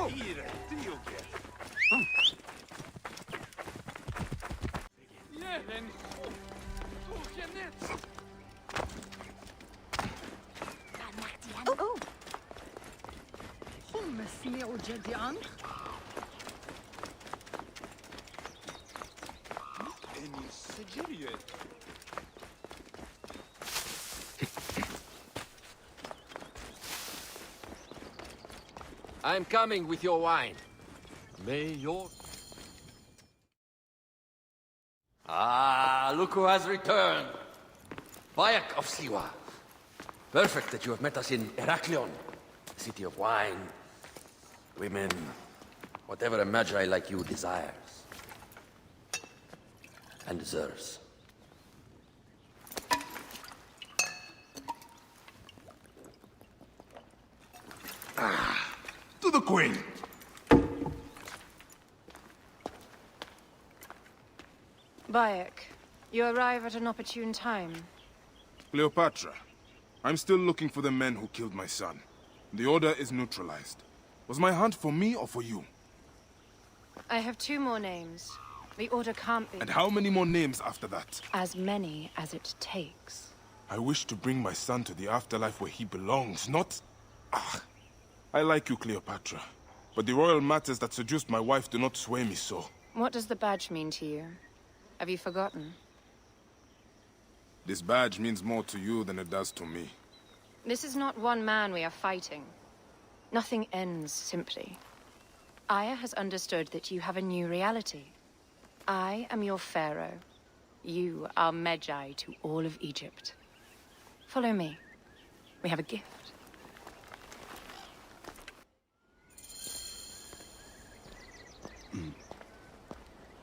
Oh. hummus جديان. I'm coming with your wine. May your... Ah, look who has returned. Bayek of Siwa. Perfect that you have met us in Heraklion, city of wine, women, whatever a magi like you desires. And deserves. To the Queen! Bayek, you arrive at an opportune time. Cleopatra, I'm still looking for the men who killed my son. The order is neutralized. Was my hunt for me or for you? I have 2 more names. The order can't be... And how many more names after that? As many as it takes. I wish to bring my son to the afterlife where he belongs, not... Ah. I like you, Cleopatra. But the royal matters that seduced my wife do not sway me so. What does the badge mean to you? Have you forgotten? This badge means more to you than it does to me. This is not one man we are fighting. Nothing ends simply. Aya has understood that you have a new reality. I am your pharaoh. You are Magi to all of Egypt. Follow me. We have a gift.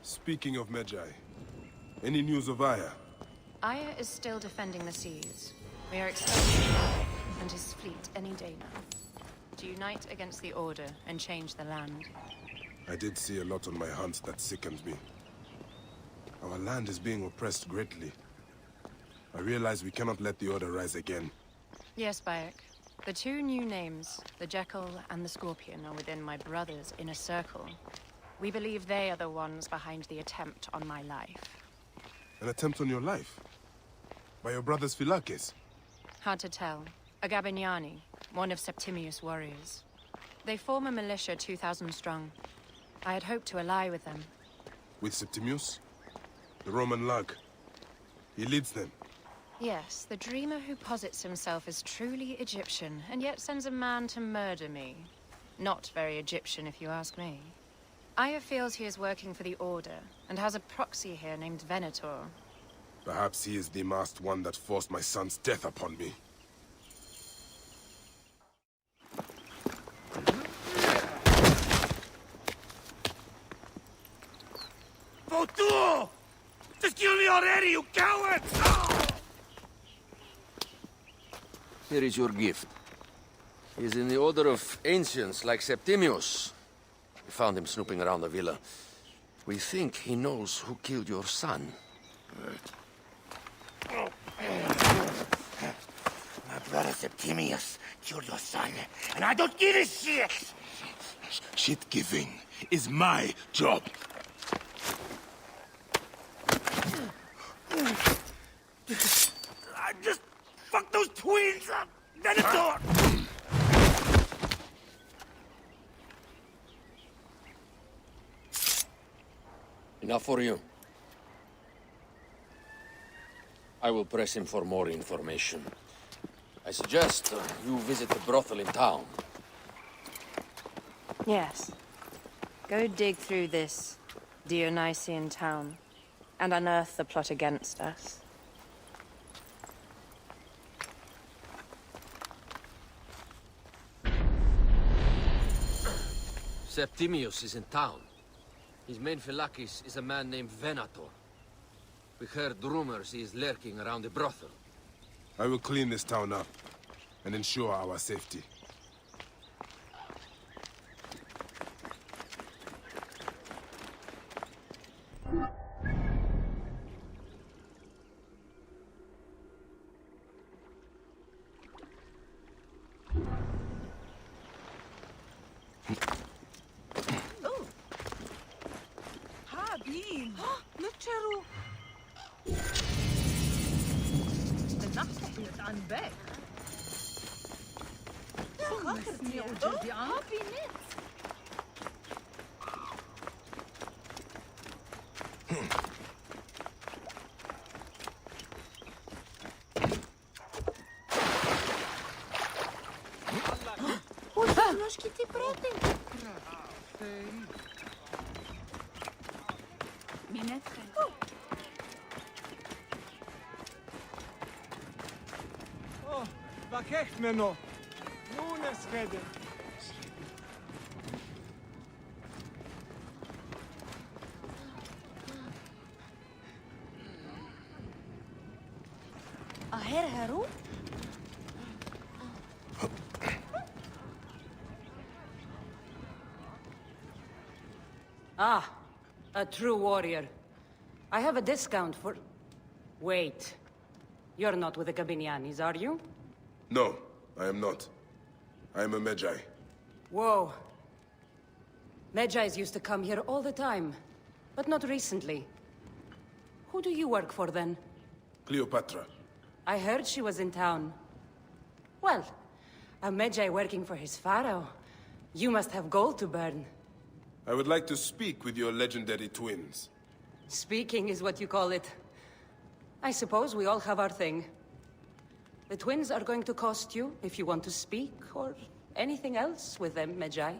Speaking of Magi, any news of Aya? Aya is still defending the seas. We are expecting him and his fleet any day now. To unite against the Order and change the land. I did see a lot on my hunts that sickened me. Our land is being oppressed greatly. I realize we cannot let the Order rise again. Yes, Bayek. The 2 new names, the Jekyll and the Scorpion, are within my brother's inner circle. We believe they are the ones behind the attempt on my life. An attempt on your life? By your brother's Philakes? Hard to tell. A Gabignani, one of Septimius' warriors. They form a militia 2,000 strong. I had hoped to ally with them. With Septimius? The Roman lug? He leads them? Yes, the dreamer who posits himself as truly Egyptian, and yet sends a man to murder me. Not very Egyptian, if you ask me. Aya feels he is working for the Order, and has a proxy here named Venator. Perhaps he is the masked one that forced my son's death upon me. Votu! Just kill me already, you coward! Oh! Here is your gift. He is in the order of ancients like Septimius. We found him snooping around the villa. We think he knows who killed your son. My brother Septimius killed your son, and I don't give a shit! Shit-giving is my job. I just fucked those twins up! Venator! Enough for you. I will press him for more information. I suggest you visit the brothel in town. Yes. Go dig through this Dionysian town, and unearth the plot against us. Septimius is in town. His main Philakes is a man named Venator. We heard rumors he is lurking around the brothel. I will clean this town up and ensure our safety. Cheru. The nachtje aan weg. Meer urgenti anche. Nós que te pretem. Minetke. Oh, bakech meno. Nun es rede. Aher heru? Ah, a true warrior. I have a discount for... Wait. You're not with the Gabinianis, are you? No, I am not. I am a Medjay. Whoa. Medjais used to come here all the time, but not recently. Who do you work for, then? Cleopatra. I heard she was in town. Well, a Medjay working for his pharaoh. You must have gold to burn. I would like to speak with your legendary twins. Speaking is what you call it. I suppose we all have our thing. The twins are going to cost you if you want to speak, or anything else with them, Medjay.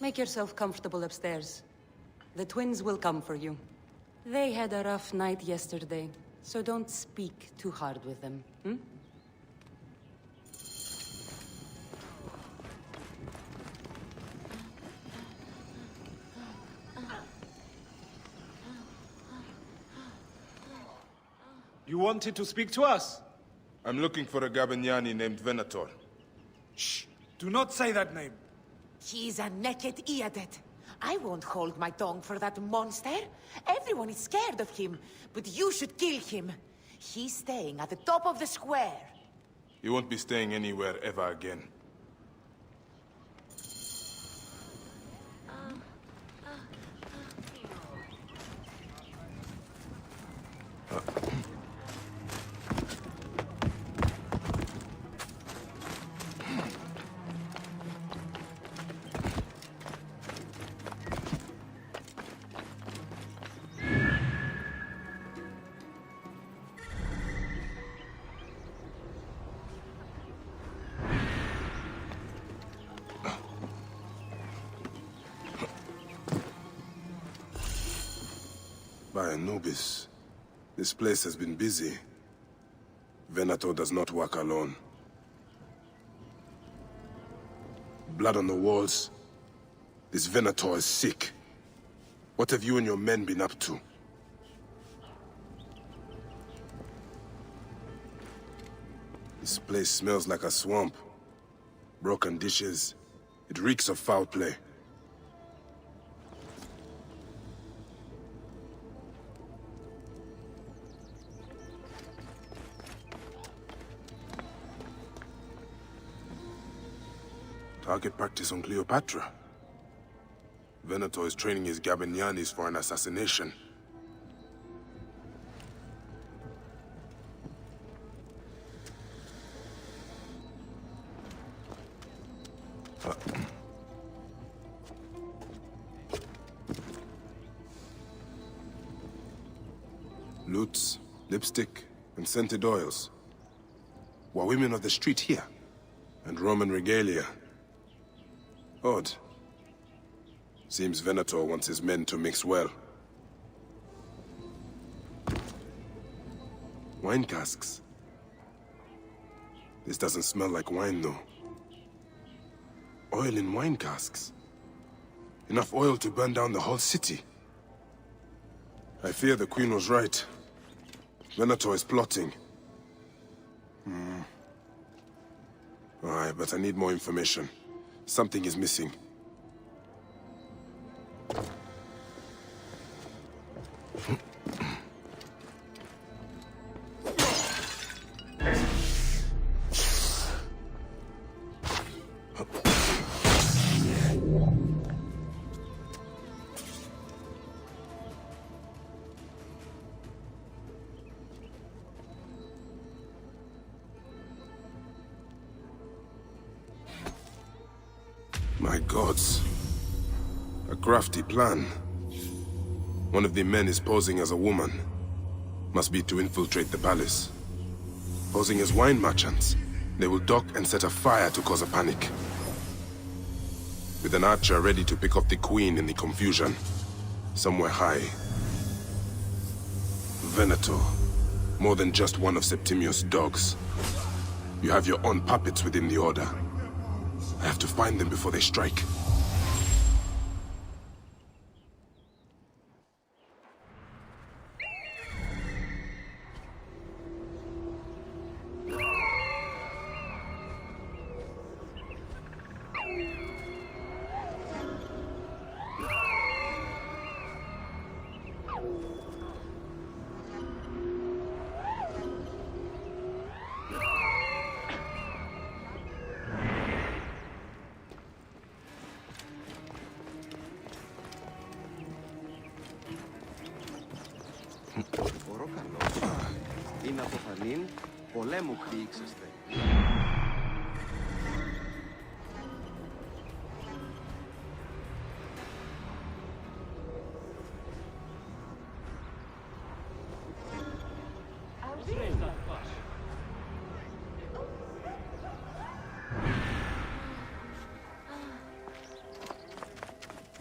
Make yourself comfortable upstairs. The twins will come for you. They had a rough night yesterday, so don't speak too hard with them, hmm? You wanted to speak to us? I'm looking for a Gabiniani named Venator. Shh! Do not say that name. He's a naked idiot. I won't hold my tongue for that monster. Everyone is scared of him, but you should kill him. He's staying at the top of the square. He won't be staying anywhere ever again. By Anubis, this place has been busy. Venator does not work alone. Blood on the walls. This Venator is sick. What have you and your men been up to? This place smells like a swamp. Broken dishes. It reeks of foul play. Target practice on Cleopatra. Venator is training his Gabinianis for an assassination. Lutes, lipstick, and scented oils. Were women of the street here? And Roman regalia. Odd. Seems Venator wants his men to mix well. Wine casks. This doesn't smell like wine, though. Oil in wine casks. Enough oil to burn down the whole city. I fear the Queen was right. Venator is plotting. Alright, but I need more information. Something is missing. My gods. A crafty plan. One of the men is posing as a woman. Must be to infiltrate the palace. Posing as wine merchants, they will dock and set a fire to cause a panic. With an archer ready to pick off the queen in the confusion. Somewhere high. Venator. More than just one of Septimius' dogs. You have your own puppets within the Order. I have to find them before they strike. Παρακαλώ. Είναι από φανήν, πολέμου χρήξαστε.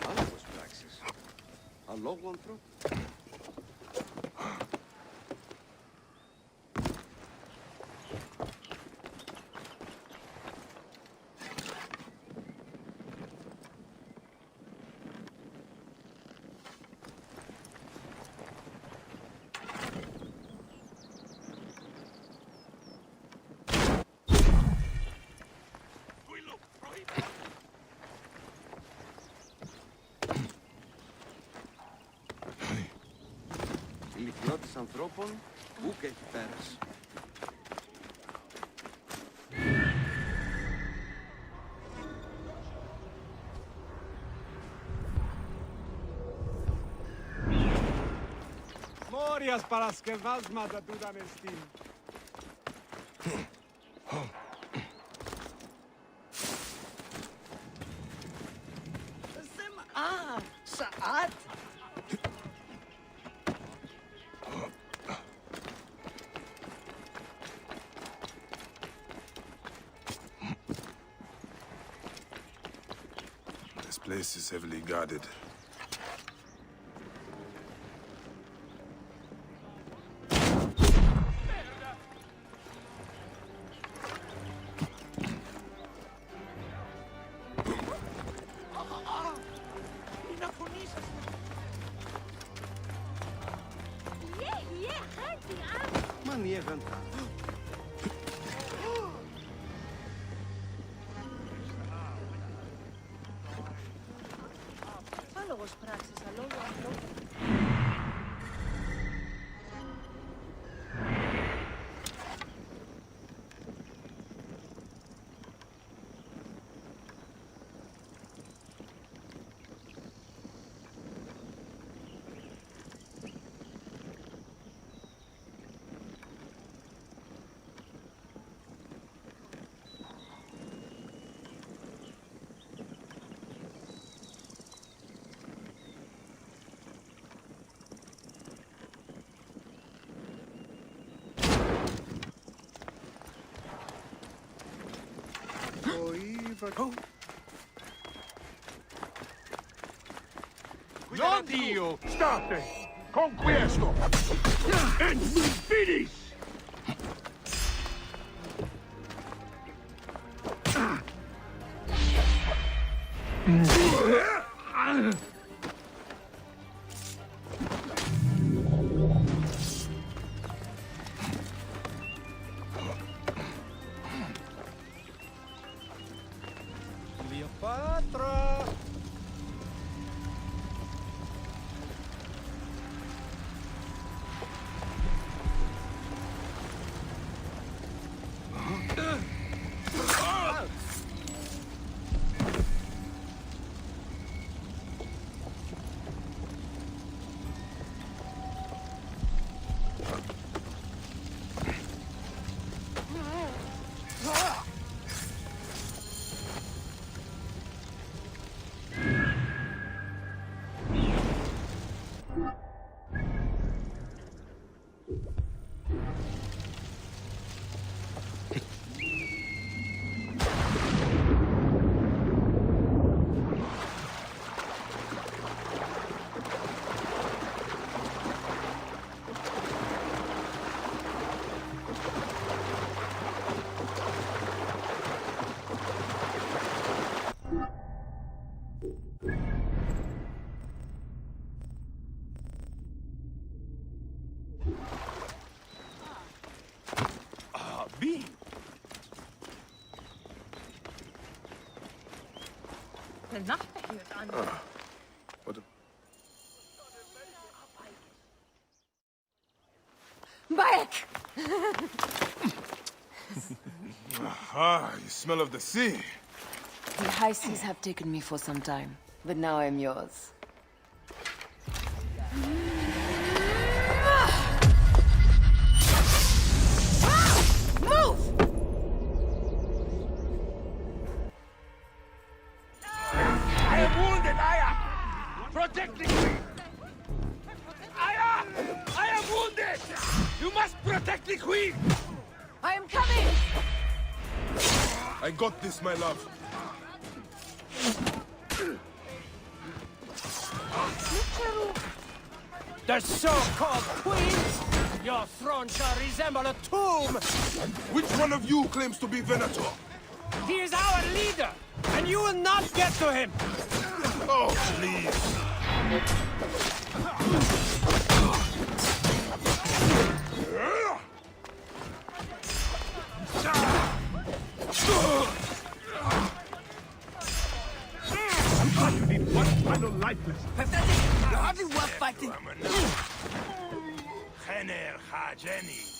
Άλλος πράξεις. Αλόγου ανθρώπου. Ηλικιώτης ανθρώπων, ούκ έχει πέρας. Μόριας παρασκευάσματα του ήταν εστί. ساعات This place is heavily guarded. Μανιέγαν τα. Άλογος πράξης, αλόγου ανθρώπου. Non Dio! State! Con questo! And we finish! Cleopatra! B. De nachtbeheert aan. What? Back! Ah, you smell of the sea. The high seas have taken me for some time, but now I'm yours. I am wounded, Aya! Protect me! Aya! I am wounded! You must protect the queen! I am coming! I got this, my love. The so-called queen? Your throne shall resemble a tomb! Which one of you claims to be Venator? He is our leader, and you will not get to him! Oh, please. Final lifeless. Pathetic! You're hardly worth fighting! Khener Hajeni.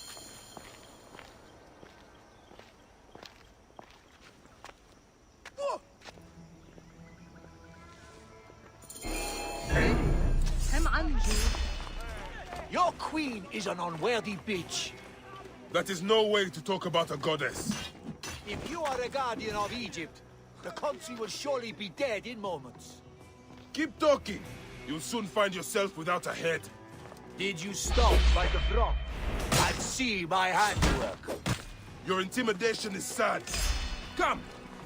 Your queen is an unworthy bitch. That is no way to talk about a goddess. If you are a guardian of Egypt, the country will surely be dead in moments. Keep talking. You'll soon find yourself without a head. Did you stop by the front and see my handiwork? Your intimidation is sad. Come,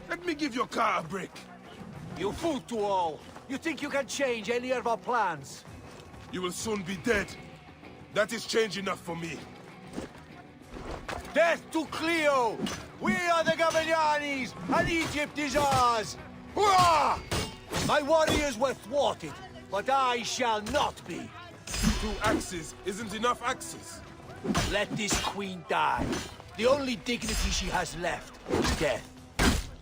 let me give your car a break. You fool to all. You think you can change any of our plans? You will soon be dead. That is change enough for me. Death to Cleo! We are the Gavilanis, and Egypt is ours! Hurrah! My warriors were thwarted, but I shall not be. 2 axes isn't enough axes. Let this queen die. The only dignity she has left is death.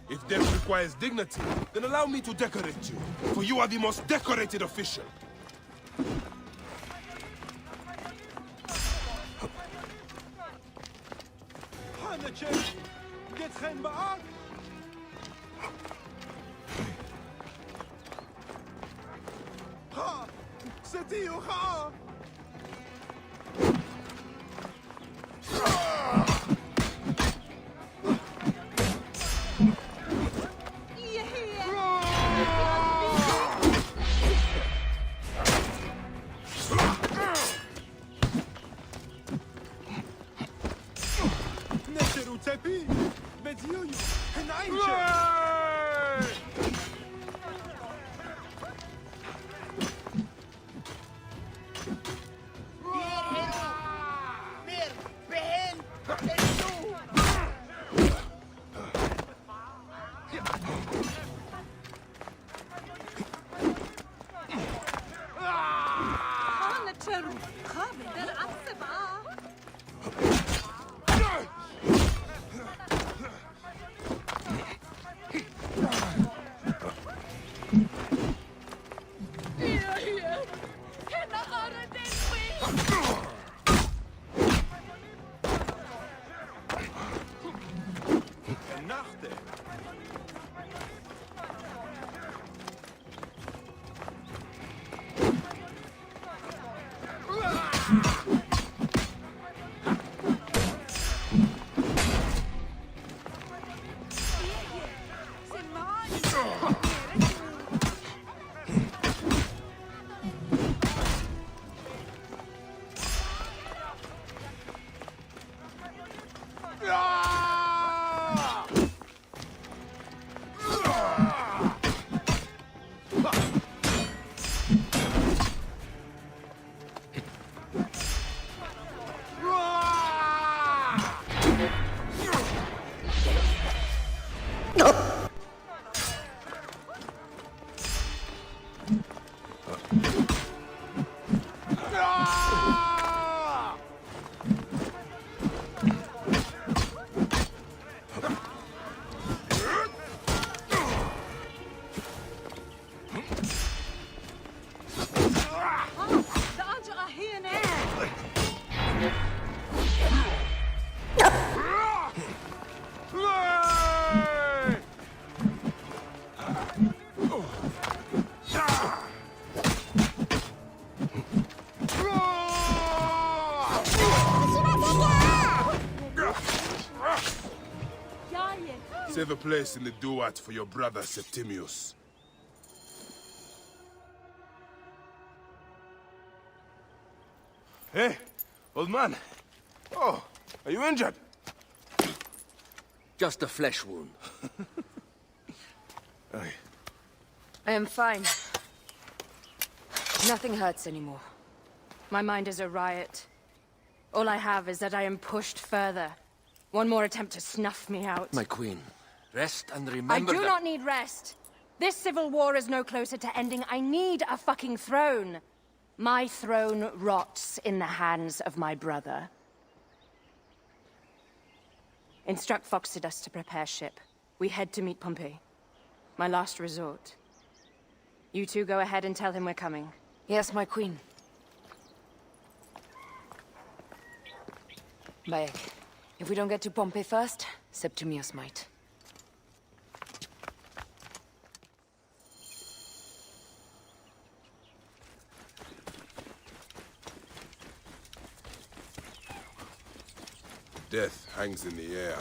If death requires dignity, then allow me to decorate you, for you are the most decorated official. Save a place in the duat for your brother Septimius. Hey, old man. Oh, are you injured? Just a flesh wound. Aye. I am fine. Nothing hurts anymore. My mind is a riot. All I have is that I am pushed further. One more attempt to snuff me out. My queen, rest and remember I do not need rest. This civil war is no closer to ending. I need a fucking throne. My throne rots in the hands of my brother. Instruct Foxidus to prepare ship. We head to meet Pompey. My last resort. You two go ahead and tell him we're coming. Yes, my queen. Bayek, if we don't get to Pompey first, Septimius might. Death hangs in the air.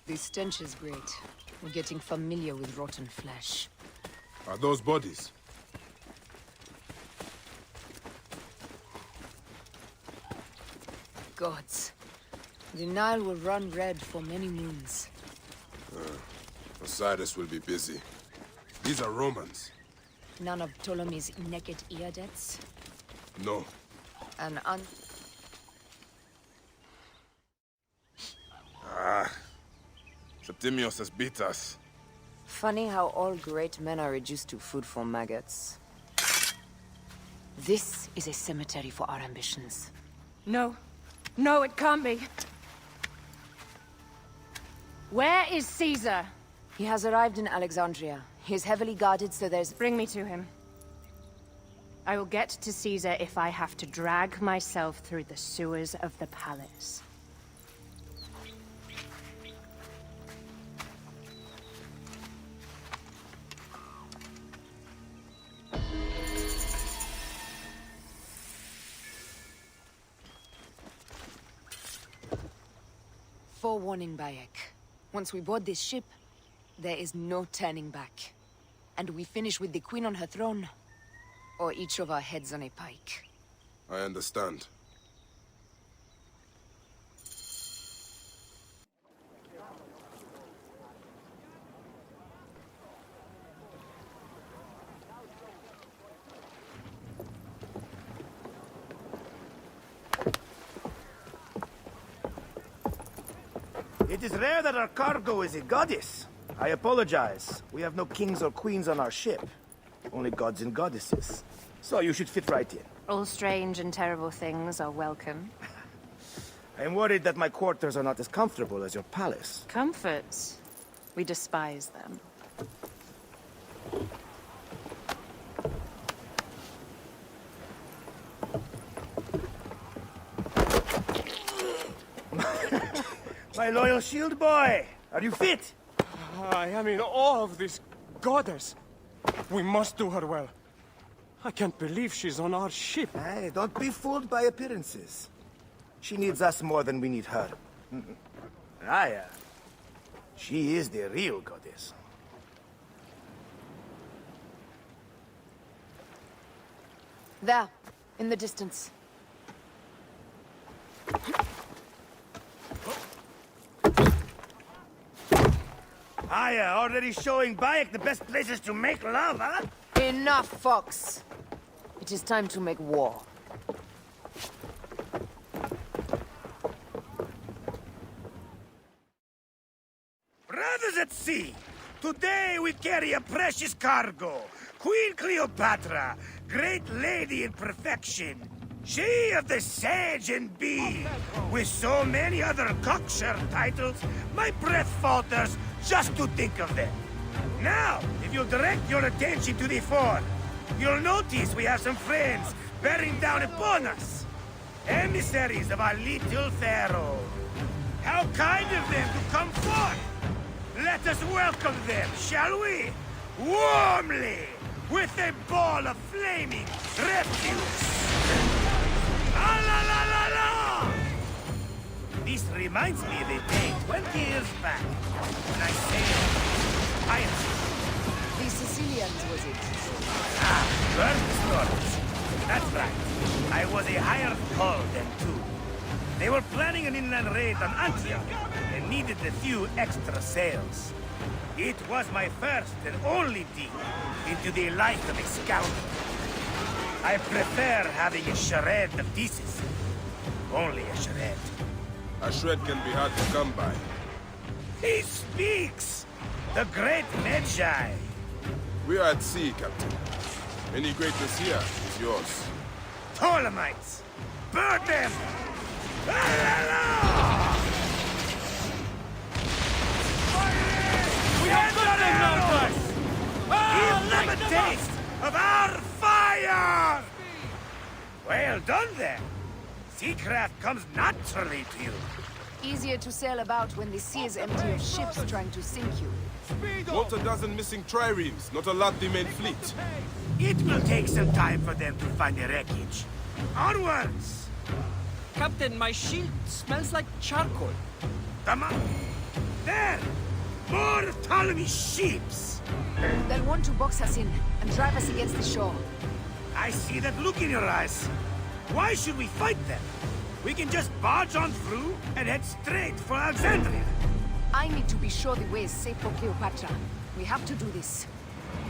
The stench is great. We're getting familiar with rotten flesh. Are those bodies? Gods. The Nile will run red for many moons. Osiris will be busy. These are Romans. None of Ptolemy's naked eardets. No. An Septimius has beat us. Funny how all great men are reduced to food for maggots. This is a cemetery for our ambitions. No. No, it can't be. Where is Caesar? He has arrived in Alexandria. He is heavily guarded, so there's... Bring me to him. I will get to Caesar if I have to drag myself through the sewers of the palace. Forewarning, Bayek. Once we board this ship, there is no turning back. And we finish with the queen on her throne, or each of our heads on a pike. I understand. It is rare that our cargo is a goddess. I apologize. We have no kings or queens on our ship. Only gods and goddesses. So you should fit right in. All strange and terrible things are welcome. I am worried that my quarters are not as comfortable as your palace. Comforts. We despise them. My loyal shield boy! Are you fit? I am in awe of this goddess. We must do her well. I can't believe she's on our ship. Hey, don't be fooled by appearances. She needs us more than we need her. Aya, she is the real goddess. There, in the distance. Aya, already showing Bayek the best places to make love, huh? Enough, Fox. It is time to make war. Brothers at sea, today we carry a precious cargo. Queen Cleopatra, great lady in perfection. She of the sage and bee. With so many other cocksure titles, my breath falters just to think of them. Now, if you'll direct your attention to the fort, you'll notice we have some friends bearing down upon us. Emissaries of our little pharaoh. How kind of them to come forth! Let us welcome them, shall we? Warmly! With a ball of flaming refuse! Ah, la la la la! This reminds me of a day 20 years back when I sailed piracy. The Sicilians, was it? Ah, burn stories. That's right. I was a hired hull then too. They were planning an inland raid on Antioch and needed a few extra sails. It was my first and only dig into the life of a scoundrel. I prefer having a charade of decency. Only a charade. A shred can be hard to come by. He speaks! The great Magi! We are at sea, Captain. Any greatness here is yours. Ptolemites! Burn them! We have got them now, Give them a taste of our fire! Well done, then. Seacraft comes naturally to you. Easier to sail about when the sea is empty of ships trying to sink you. Not a dozen missing triremes, not a lot the main fleet. It will take some time for them to find the wreckage. Onwards! Captain, my shield smells like charcoal. There! More Ptolemy ships! They'll want to box us in and drive us against the shore. I see that look in your eyes. Why should we fight them? We can just barge on through and head straight for Alexandria. I need to be sure the way is safe for Cleopatra. We have to do this.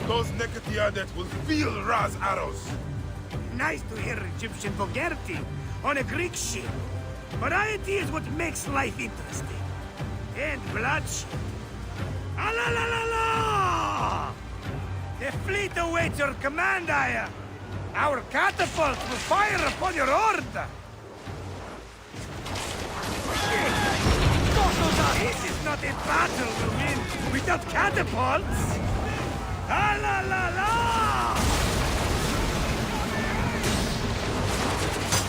Those Nekatiadet will feel Ra's arrows. Nice to hear Egyptian vulgarity on a Greek ship. Variety is what makes life interesting. And bloodshed. Ah la la la la! The fleet awaits your command, Aya. Our catapults will fire upon your order. This is not a battle to win without catapults. Ah la la la!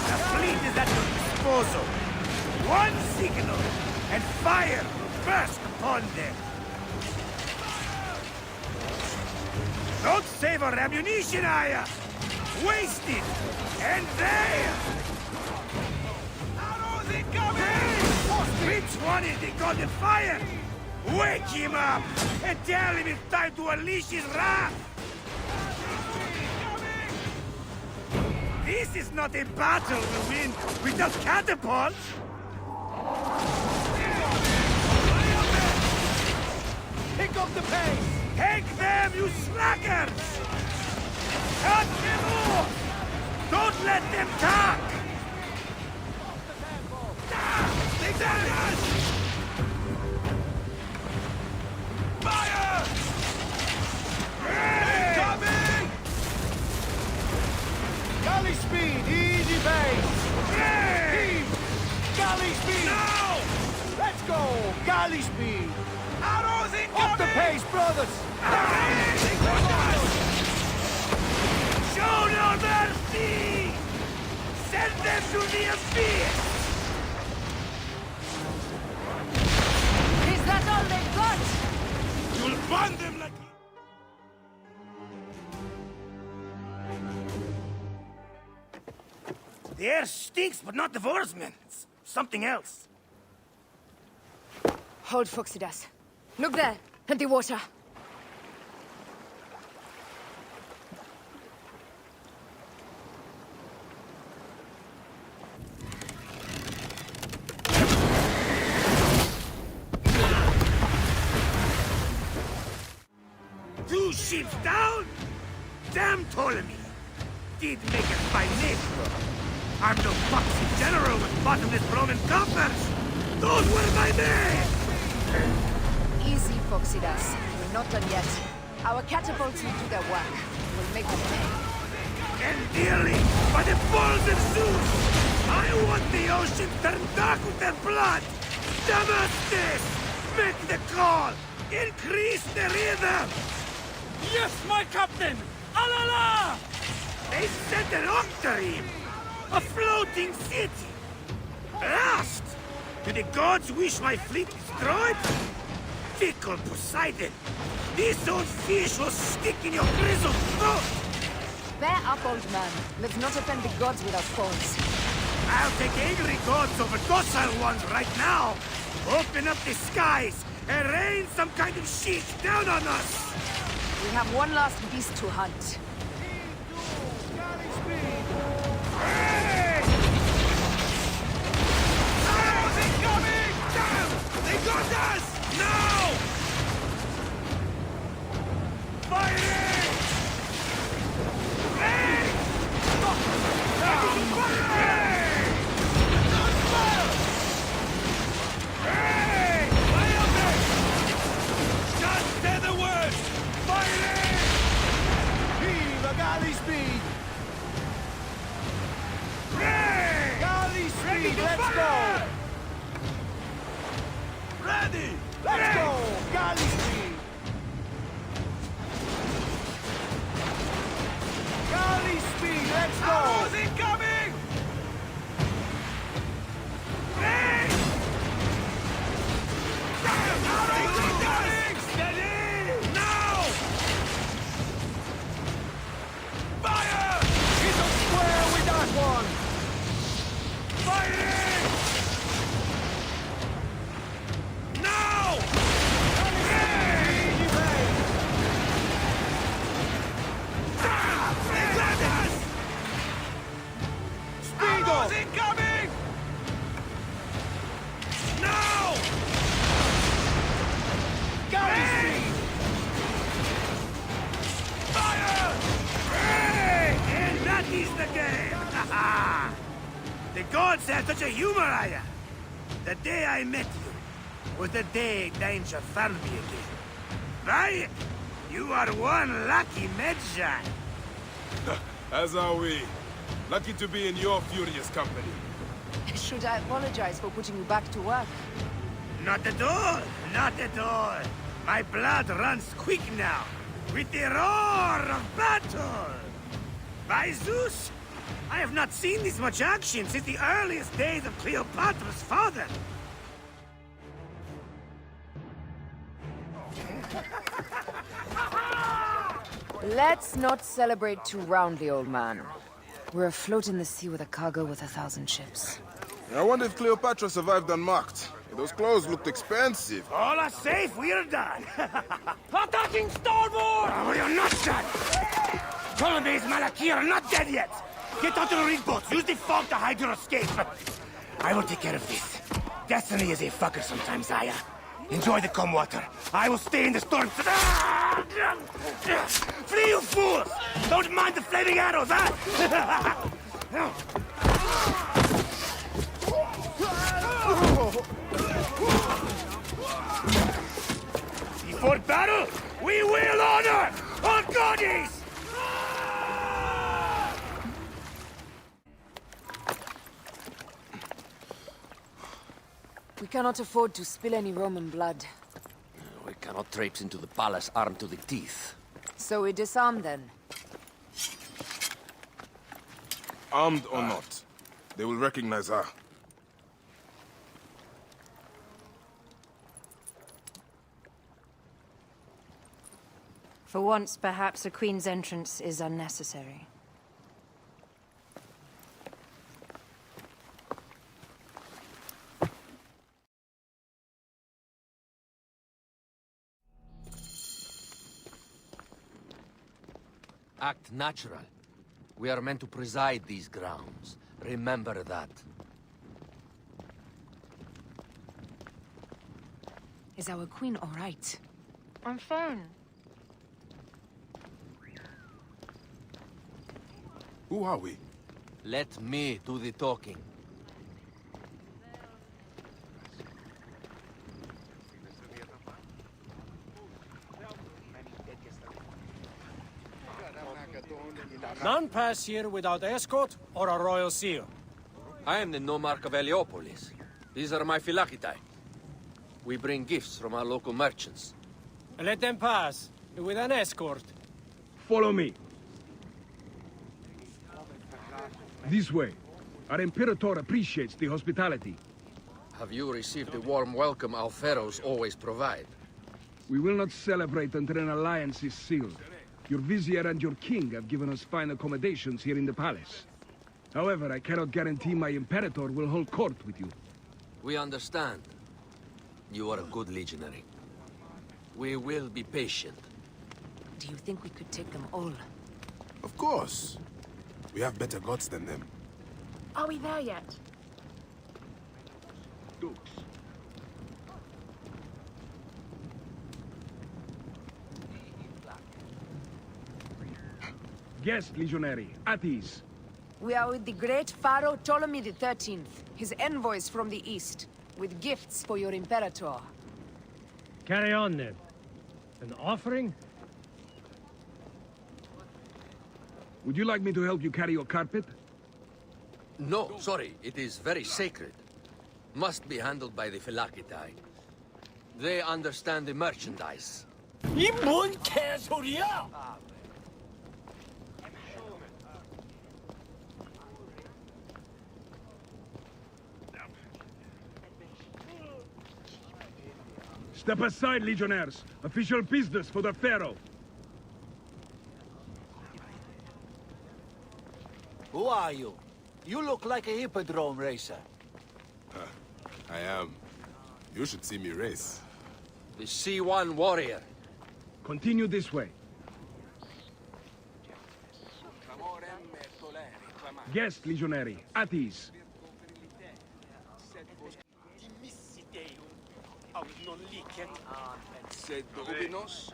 The fleet is at your disposal. One signal, and fire will burst upon them. Don't save our ammunition, Aya! Waste it! And there! Arrows incoming! Which one is the god of fire? Wake him up! And tell him it's time to unleash his wrath! This is not a battle we win without catapults! Pick up the pace! Take them, you slackers! Cut them off! Don't let them talk! Fire! Incoming! Galley speed, easy base! Hey! Galley speed! No! Let's go! Galley speed! Arrows incoming! Up the pace, brothers! Show no mercy! Send them to the abyss! Is that all they've got? You'll burn them like... The air stinks, but not the oarsmen. It's something else. Hold, Phoxidas. Look there, at the water. Two ships down? Damn Ptolemy! Did make a fine name, though. I'm no foxy general with bottomless Roman coffers! Those were my men! Easy, Phoxidas. We're not done yet. Our catapults will do their work. We'll make them pay. And dearly, by the balls of Zeus, I want the ocean turned dark with their blood! Damascus! Make the call! Increase the rhythm! Yes, my captain! Alala! They sent an octarine! A floating city! Blast! Do the gods wish my fleet destroyed? Fickle Poseidon! This old fish will stick in your grizzled throat! Bear up, old man. Let's not offend the gods with our phones. I'll take angry gods over docile ones right now. Open up the skies and rain some kind of shit down on us. We have one last beast to hunt. Hey! Oh, they're coming! Damn! They got us! Now! Fighting! Hey! Hey! Fire! Just say the word! Fighting! Heave a galley speed! Hey! Galley Ready speed, to let's fire! go! Ready! Let's go! Galley speed! Galley speed, let's go! Arrows incoming! Hey! Arrows incoming! Steady! Now! Fire! He's on square with that one! Fighting! Now! Hey! They got us! Arrows incoming! Now! Galley Hey! speed! Fire! Hey! And that is the game! The gods have such a humor, Aya. The day I met you was the day danger found me again. Right? You are one lucky Medjay. As are we. Lucky to be in your furious company. Should I apologize for putting you back to work? Not at all. Not at all. My blood runs quick now, with the roar of battle. By Zeus, I have not seen this much action since the earliest days of Cleopatra's father. Let's not celebrate too roundly, old man. We're afloat in the sea with a cargo with 1,000 ships. I wonder if Cleopatra survived unmarked. Those clothes looked expensive. All are safe, we're done. Attacking starboard! Oh, you're not done! Ptolemy's Malaki are not dead yet! Get out of the reed boats, use the fog to hide your escape. I will take care of this. Destiny is a fucker sometimes, Aya. Enjoy the calm water. I will stay in the storm. Flee, you fools! Don't mind the flaming arrows, huh? Before battle, we will honor our goddess! We cannot afford to spill any Roman blood. We cannot traipse into the palace armed to the teeth. So we disarm then. Armed or not, they will recognize her. For once, perhaps a queen's entrance is unnecessary. Act natural. We are meant to preside these grounds. Remember that. Is our queen all right? I'm fine. Who are we? Let me do the talking. None pass here without escort or a royal seal. I am the nomarch of Heliopolis. These are my Phylakitae. We bring gifts from our local merchants. Let them pass, with an escort. Follow me. This way. Our Imperator appreciates the hospitality. Have you received the warm welcome our pharaohs always provide? We will not celebrate until an alliance is sealed. Your vizier and your king have given us fine accommodations here in the palace. However, I cannot guarantee my Imperator will hold court with you. We understand. You are a good legionary. We will be patient. Do you think we could take them all? Of course. We have better gods than them. Are we there yet? Dukes. Guest, legionary. At ease. We are with the great Pharaoh Ptolemy XIII, his envoys from the east, with gifts for your Imperator. Carry on, then. An offering? Would you like me to help you carry your carpet? No, sorry. It is very sacred. Must be handled by the Phylakitai. They understand the merchandise. 이 뭔 개소리야! Step aside, legionnaires. Official business for the Pharaoh. Who are you? You look like a hippodrome racer. I am. You should see me race. The C1 warrior. Continue this way. Guest, legionary. At ease. Sed dominos.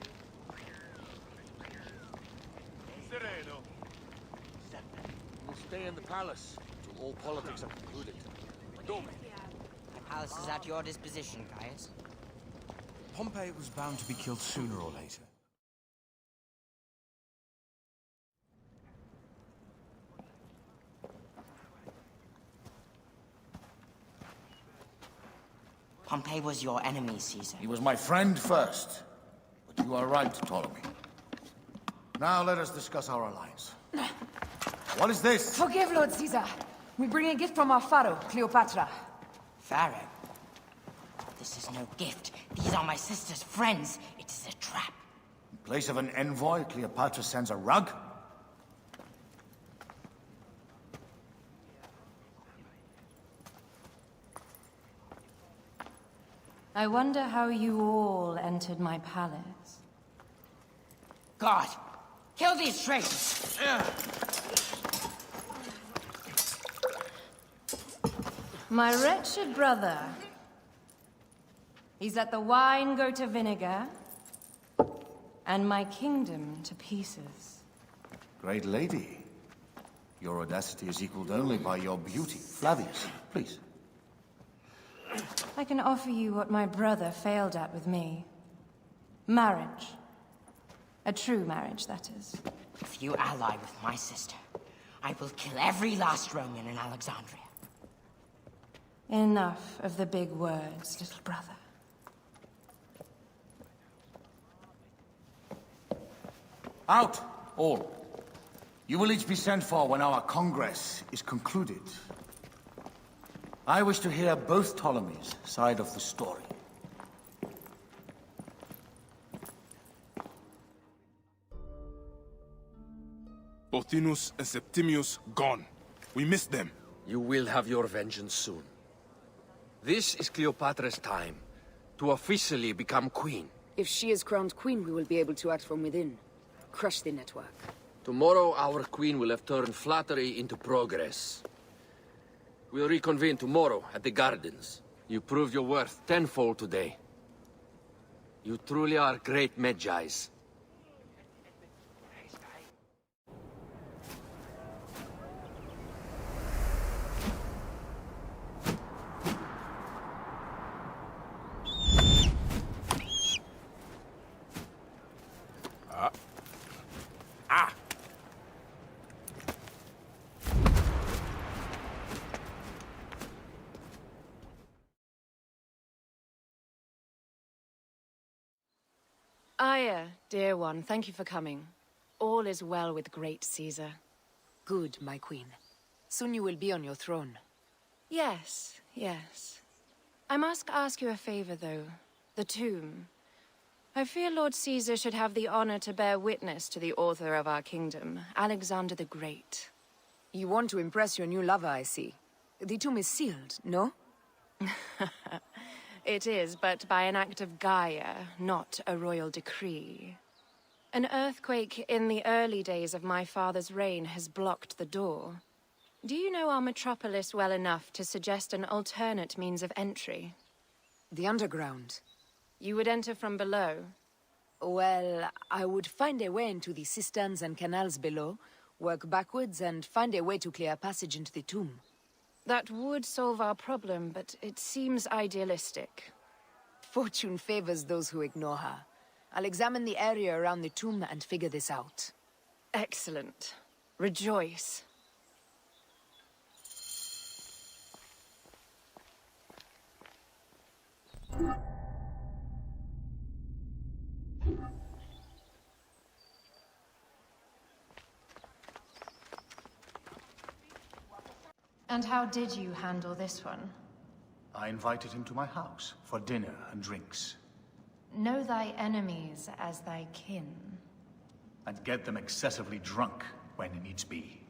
Sereno. We'll stay in the palace till all politics are concluded. The palace is at your disposition, Gaius. Pompey was bound to be killed sooner or later. Pompey was your enemy, Caesar. He was my friend first. But you are right, Ptolemy. Now let us discuss our alliance. What is this? Forgive, Lord Caesar. We bring a gift from our Pharaoh, Cleopatra. Pharaoh? This is no gift. These are my sister's friends. It is a trap. In place of an envoy, Cleopatra sends a rug? I wonder how you all entered my palace. God! Kill these traitors! My wretched brother. He's let the wine go to vinegar, and my kingdom to pieces. Great lady. Your audacity is equaled only by your beauty. Flavius, please. I can offer you what my brother failed at with me. Marriage. A true marriage, that is. If you ally with my sister, I will kill every last Roman in Alexandria. Enough of the big words, little brother. Out, all. You will each be sent for when our Congress is concluded. I wish to hear both Ptolemies' side of the story. Pothinus and Septimius gone. We missed them. You will have your vengeance soon. This is Cleopatra's time to officially become queen. If she is crowned queen, we will be able to act from within. Crush the network. Tomorrow, our queen will have turned flattery into progress. We'll reconvene tomorrow at the gardens. You proved your worth tenfold today. You truly are great Magi's. Aya, dear one, thank you for coming. All is well with great Caesar. Good, my queen. Soon you will be on your throne. Yes, yes. I must ask you a favor, though. The tomb. I fear Lord Caesar should have the honor to bear witness to the author of our kingdom, Alexander the Great. You want to impress your new lover, I see. The tomb is sealed, no? It is, but by an act of Gaia, not a royal decree. An earthquake in the early days of my father's reign has blocked the door. Do you know our metropolis well enough to suggest an alternate means of entry? The underground. You would enter from below? Well, I would find a way into the cisterns and canals below, work backwards, and find a way to clear a passage into the tomb. That would solve our problem, but it seems idealistic. Fortune favors those who ignore her. I'll examine the area around the tomb and figure this out. Excellent. Rejoice. And how did you handle this one? I invited him to my house for dinner and drinks. Know thy enemies as thy kin. And get them excessively drunk when needs be.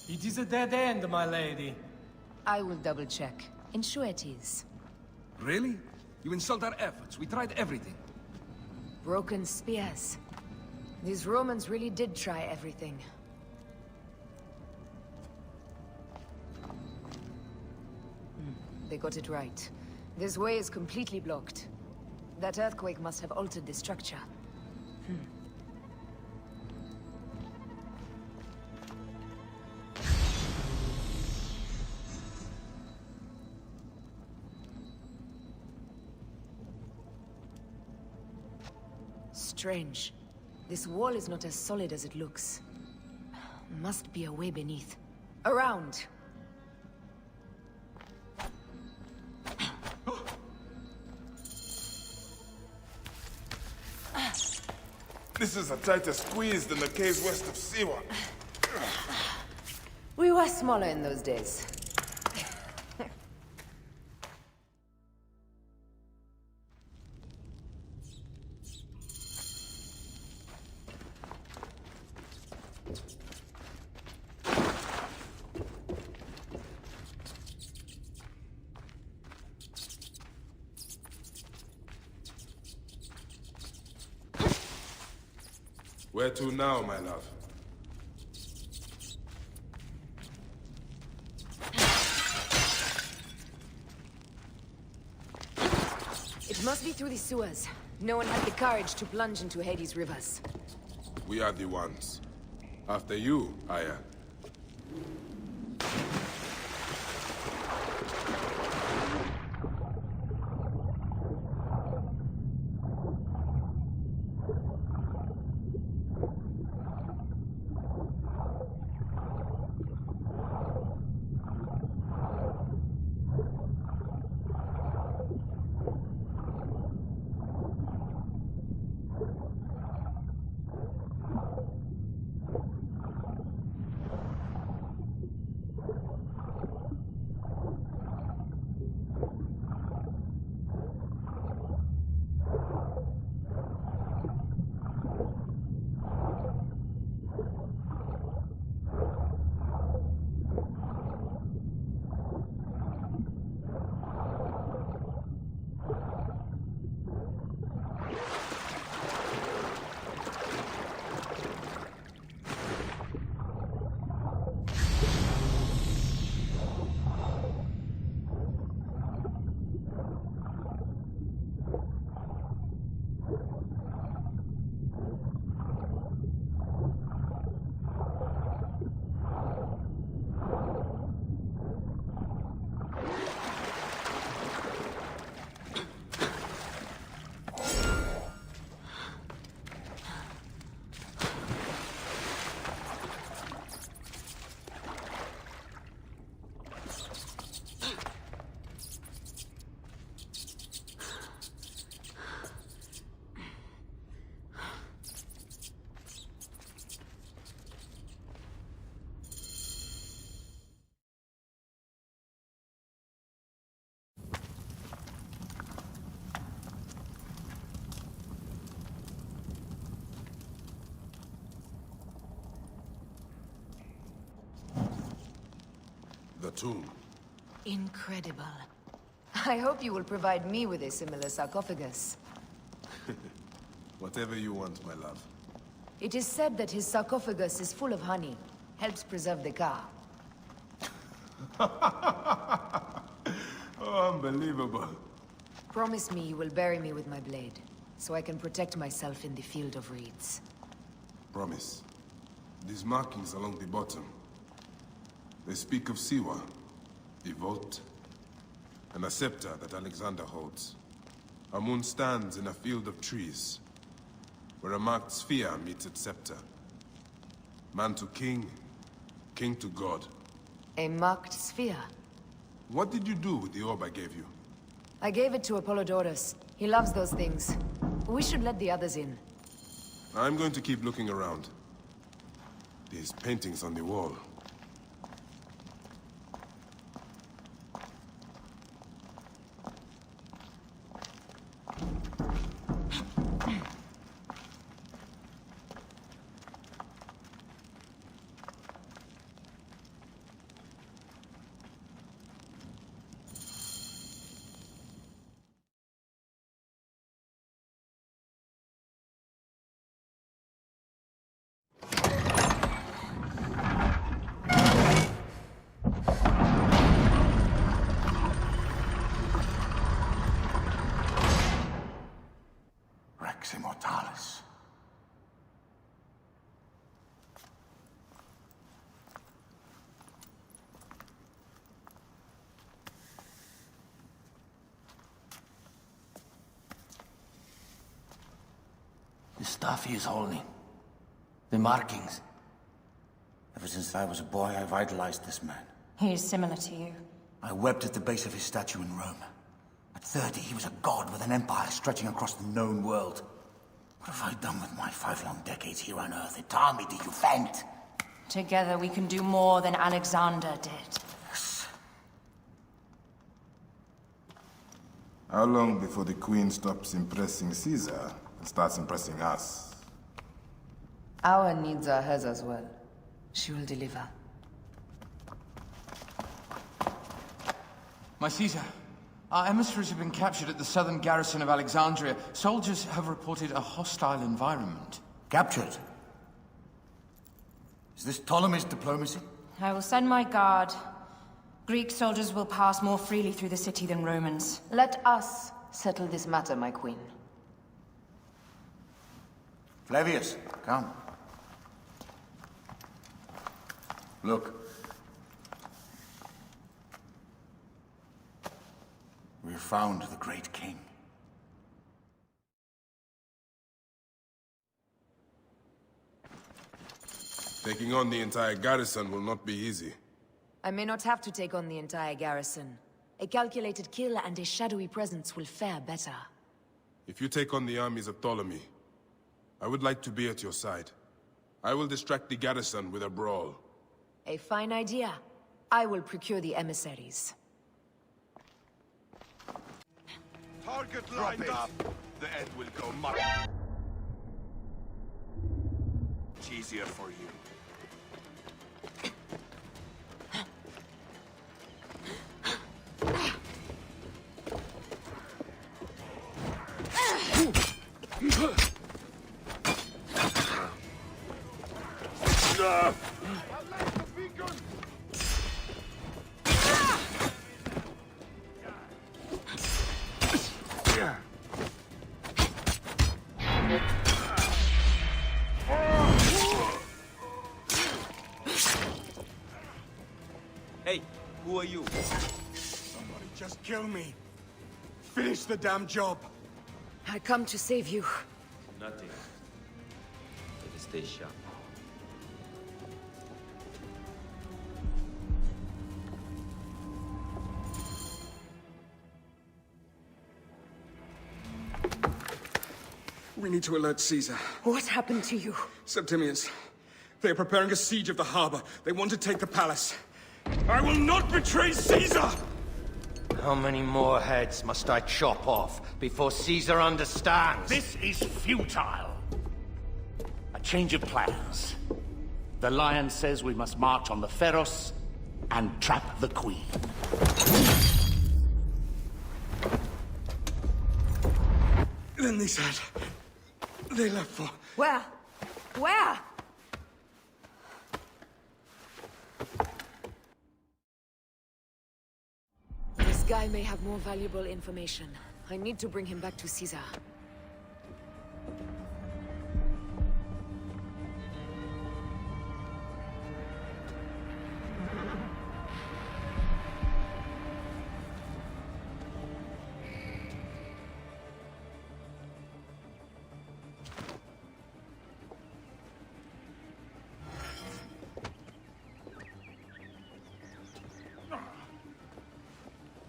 It is a dead end, my lady. I will double-check. Ensure it is. Really? You insult our efforts. We tried everything. Broken spears. These Romans really did try everything. They got it right. This way is completely blocked. That earthquake must have altered the structure. Strange. This wall is not as solid as it looks. Must be a way beneath. Around! This is a tighter squeeze than the caves west of Siwa. We were smaller in those days. Where to now, my love? It must be through the sewers. No one had the courage to plunge into Hades' rivers. We are the ones. After you, Aya. The tomb. Incredible. I hope you will provide me with a similar sarcophagus. Whatever you want, my love. It is said that his sarcophagus is full of honey. Helps preserve the car. Oh, unbelievable. Promise me you will bury me with my blade, so I can protect myself in the field of reeds. Promise. These markings along the bottom. They speak of Siwa, the vault, and a scepter that Alexander holds. Our moon stands in a field of trees, where a marked sphere meets its scepter. Man to king, king to god. A marked sphere? What did you do with the orb I gave you? I gave it to Apollodorus. He loves those things. We should let the others in. I'm going to keep looking around. These paintings on the wall. Rex Immortalis. The stuff he is holding. The markings. Ever since I was a boy, I've idolized this man. He is similar to you. I wept at the base of his statue in Rome. At 30, he was a god with an empire stretching across the known world. What have I done with my 5 long decades here on Earth? Tell me, do you faint? Together we can do more than Alexander did. How long before the Queen stops impressing Caesar and starts impressing us? Our needs are hers as well. She will deliver. My Caesar, our emissaries have been captured at the southern garrison of Alexandria. Soldiers have reported a hostile environment. Captured? Is this Ptolemy's diplomacy? I will send my guard. Greek soldiers will pass more freely through the city than Romans. Let us settle this matter, my queen. Flavius, come. Look. We have found the great king. Taking on the entire garrison will not be easy. I may not have to take on the entire garrison. A calculated kill and a shadowy presence will fare better. If you take on the armies of Ptolemy, I would like to be at your side. I will distract the garrison with a brawl. A fine idea. I will procure the emissaries. Target lined up. The end will go much easier for you. Hey, who are you? Somebody just kill me. Finish the damn job. I come to save you. Nothing. Let stay sharp. We need to alert Caesar. What happened to you? Septimius. They are preparing a siege of the harbor. They want to take the palace. I will not betray Caesar! How many more heads must I chop off before Caesar understands? This is futile. A change of plans. The Lion says we must march on the Pharos. and trap the Queen. Then they said... they left for... Where? Where? This guy may have more valuable information. I need to bring him back to Caesar.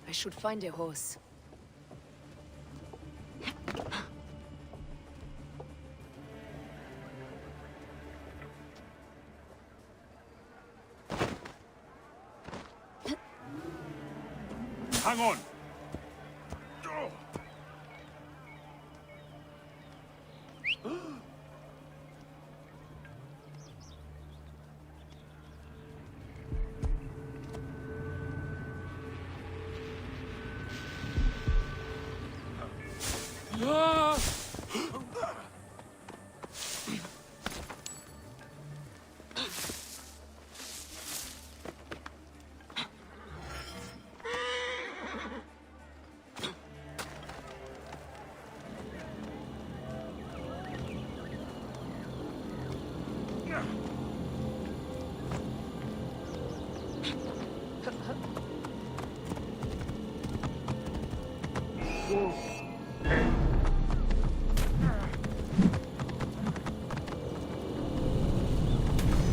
I should find a horse. Hang on.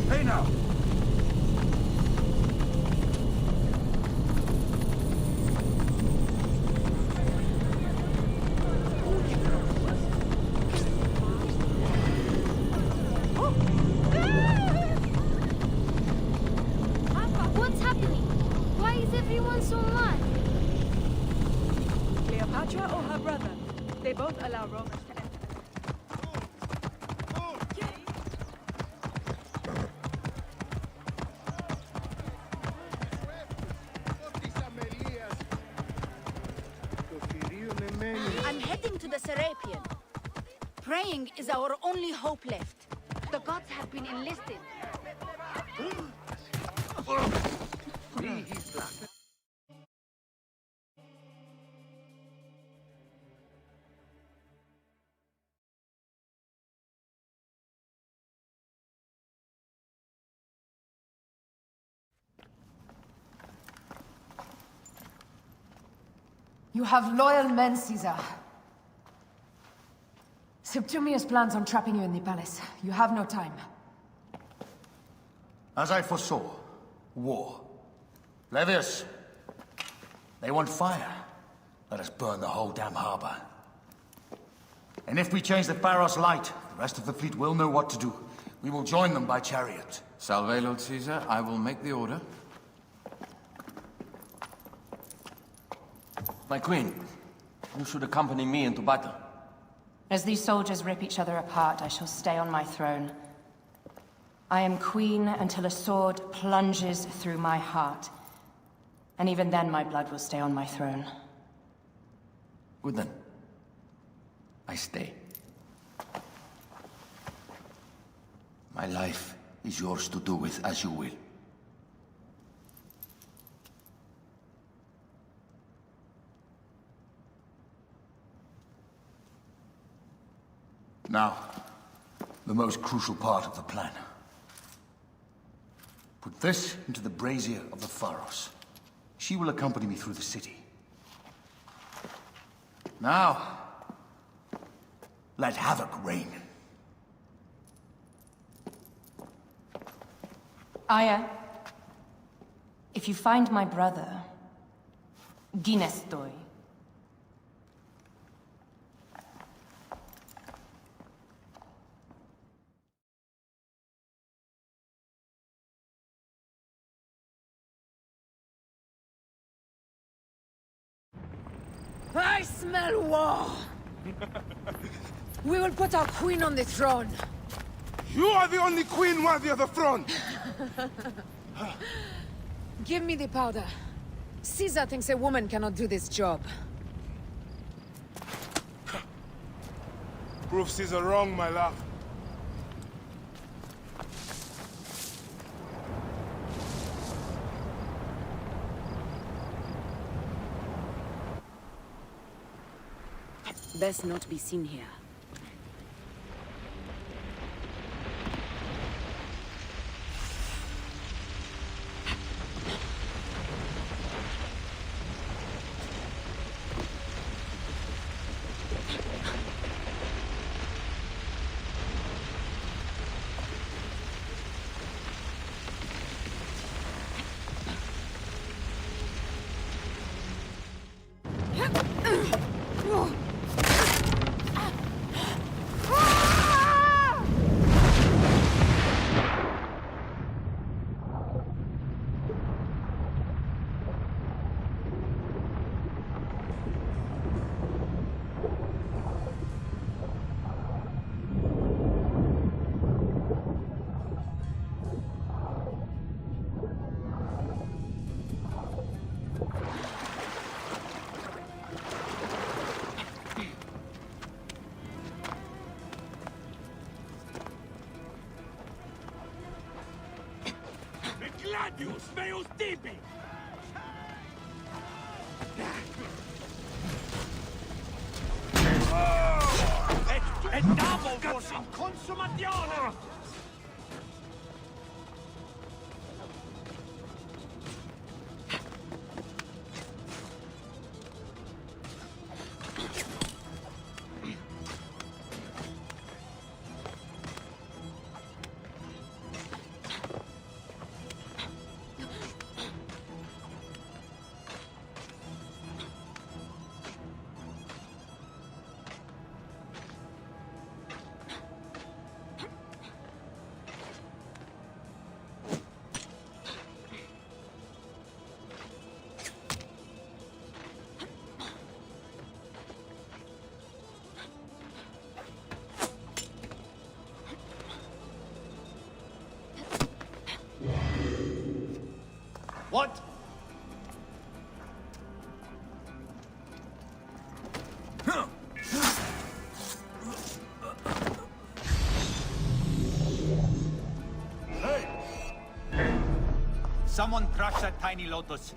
Hey now! What's happening? Why is everyone so mad? Cleopatra or her brother? They both allow Romans to enter. I'm heading to the Serapion. Praying is our only hope left. The gods have been enlisted. You have loyal men, Caesar. Septimius plans on trapping you in the palace. You have no time. As I foresaw, war. Levius, they want fire. Let us burn the whole damn harbor. And if we change the Pharos light, the rest of the fleet will know what to do. We will join them by chariot. Salve, Lord Caesar. I will make the order. My queen, you should accompany me into battle. As these soldiers rip each other apart, I shall stay on my throne. I am queen until a sword plunges through my heart. And even then my blood will stay on my throne. Good then. I stay. My life is yours to do with as you will. Now, the most crucial part of the plan. Put this into the brazier of the Pharos. She will accompany me through the city. Now, let havoc reign. Aya, if you find my brother, Ginestoy. I smell war! We will put our queen on the throne. You are the only queen worthy of the throne! Give me the powder. Caesar thinks a woman cannot do this job. Prove Caesar wrong, my love. Best not be seen here. Gladius meus tibi! Et Davos in consumatione! What? Someone crush that tiny lotus.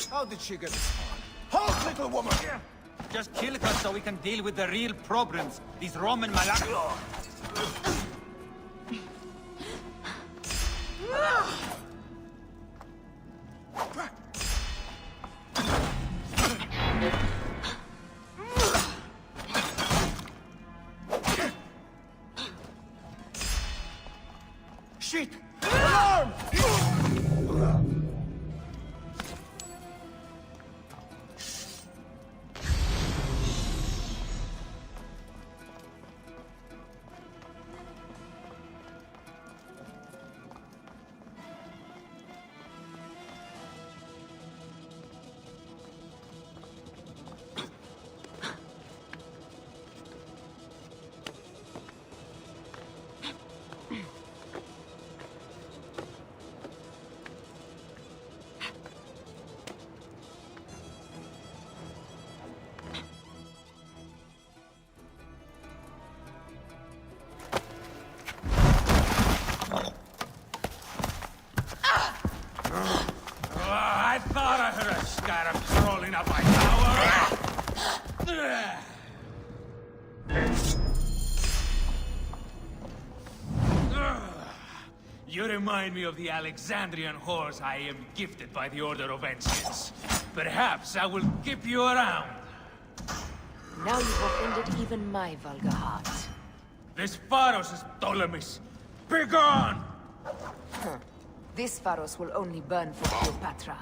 How did she get this far? Halt, little woman! Just kill her so we can deal with the real problems. These Roman malak... Shit! Alarm! I thought I heard a scarab crawling up my tower! You remind me of the Alexandrian whores I am gifted by the Order of Ancients. Perhaps I will keep you around. Now you've offended even my vulgar heart. This Pharos is Ptolemy's. Begone! This Pharos will only burn for Cleopatra.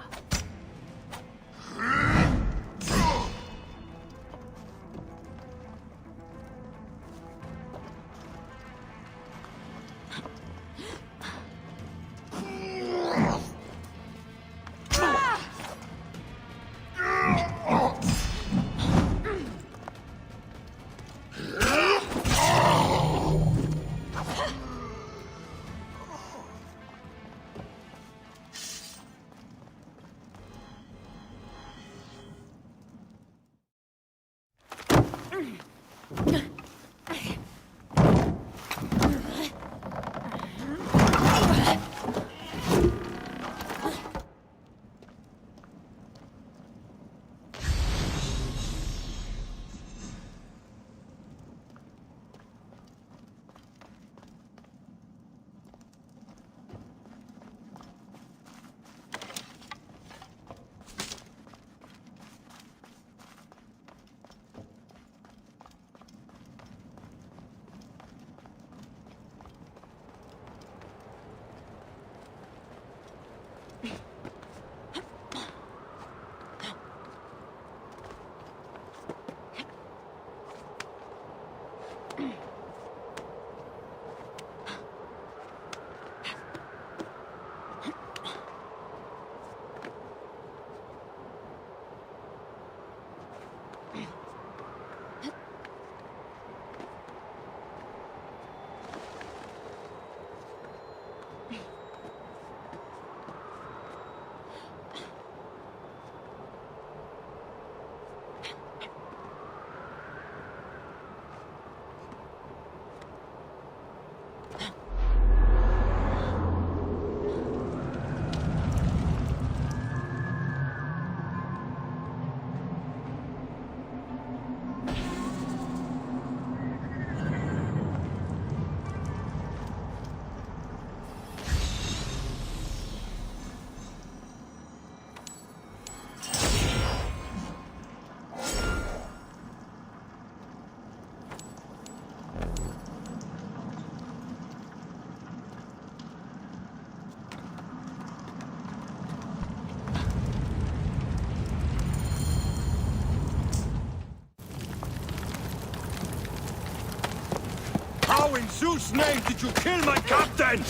How in Zeus' name did you kill my captain?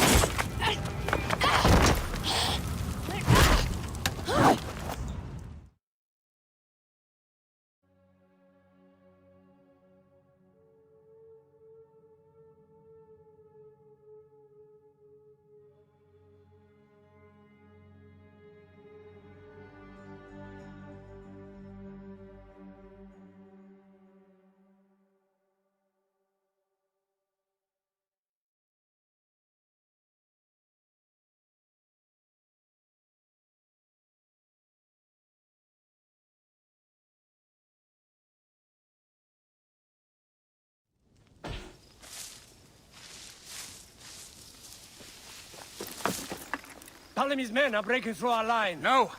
Ptolemy's men are breaking through our line. No!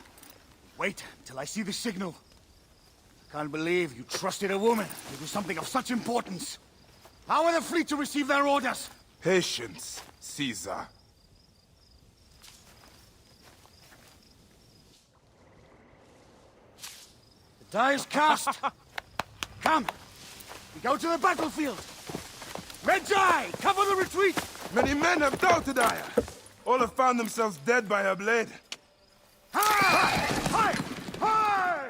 Wait till I see the signal. Can't believe you trusted a woman to do something of such importance. How are the fleet to receive their orders? Patience, Caesar. The die is cast. Come, we go to the battlefield. Magi, cover the retreat. Many men have doubted Aya. All have found themselves dead by her blade. Hi! Hi! Hi!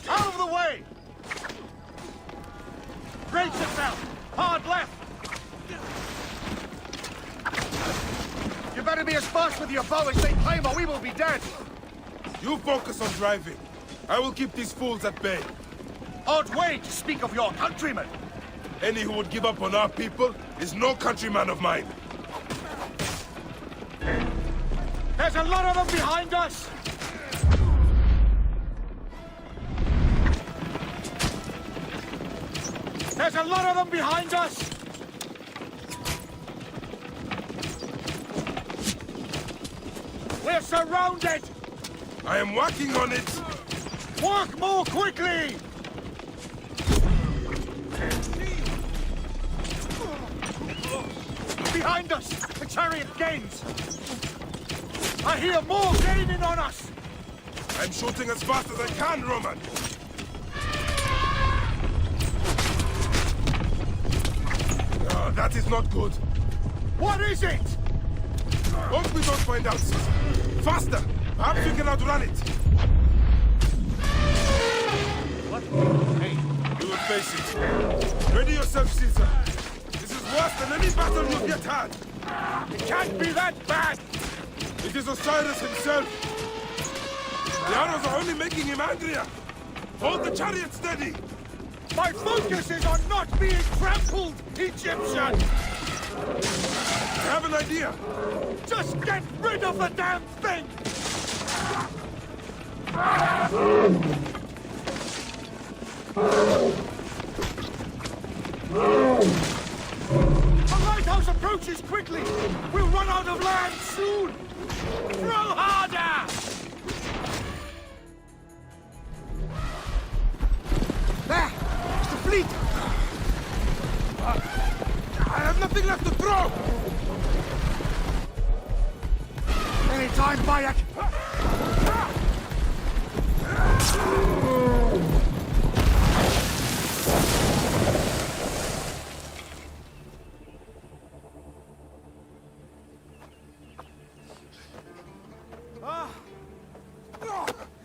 Out of the way! Brace yourself! Hard left! You better be as fast with your bow as they claim or we will be dead! You focus on driving. I will keep these fools at bay. Odd way to speak of your countrymen! Any who would give up on our people is no countryman of mine. There's a lot of them behind us! There's a lot of them behind us! We're surrounded! I am working on it! Work more quickly! Behind us! The chariot gains! I hear more gaining on us! I'm shooting as fast as I can, Roman! Oh, that is not good. What is it? Hope we don't find out, Caesar. Faster! Perhaps you can outrun it! What? Hey. You will face it. Ready yourself, Caesar. This is worse than any battle you've yet had. It can't be that bad! It is Osiris himself. The arrows are only making him angrier. Hold the chariot steady. My focus is on not being trampled, Egyptian! I have an idea. Just get rid of the damn thing! The lighthouse approaches quickly! We'll run out of land soon! Throw harder! There! It's the fleet! I have nothing left to throw! Anytime, Bayek!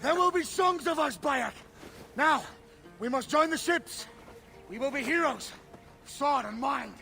There will be songs of us, Bayek! Now, we must join the ships! We will be heroes! Sword and mind!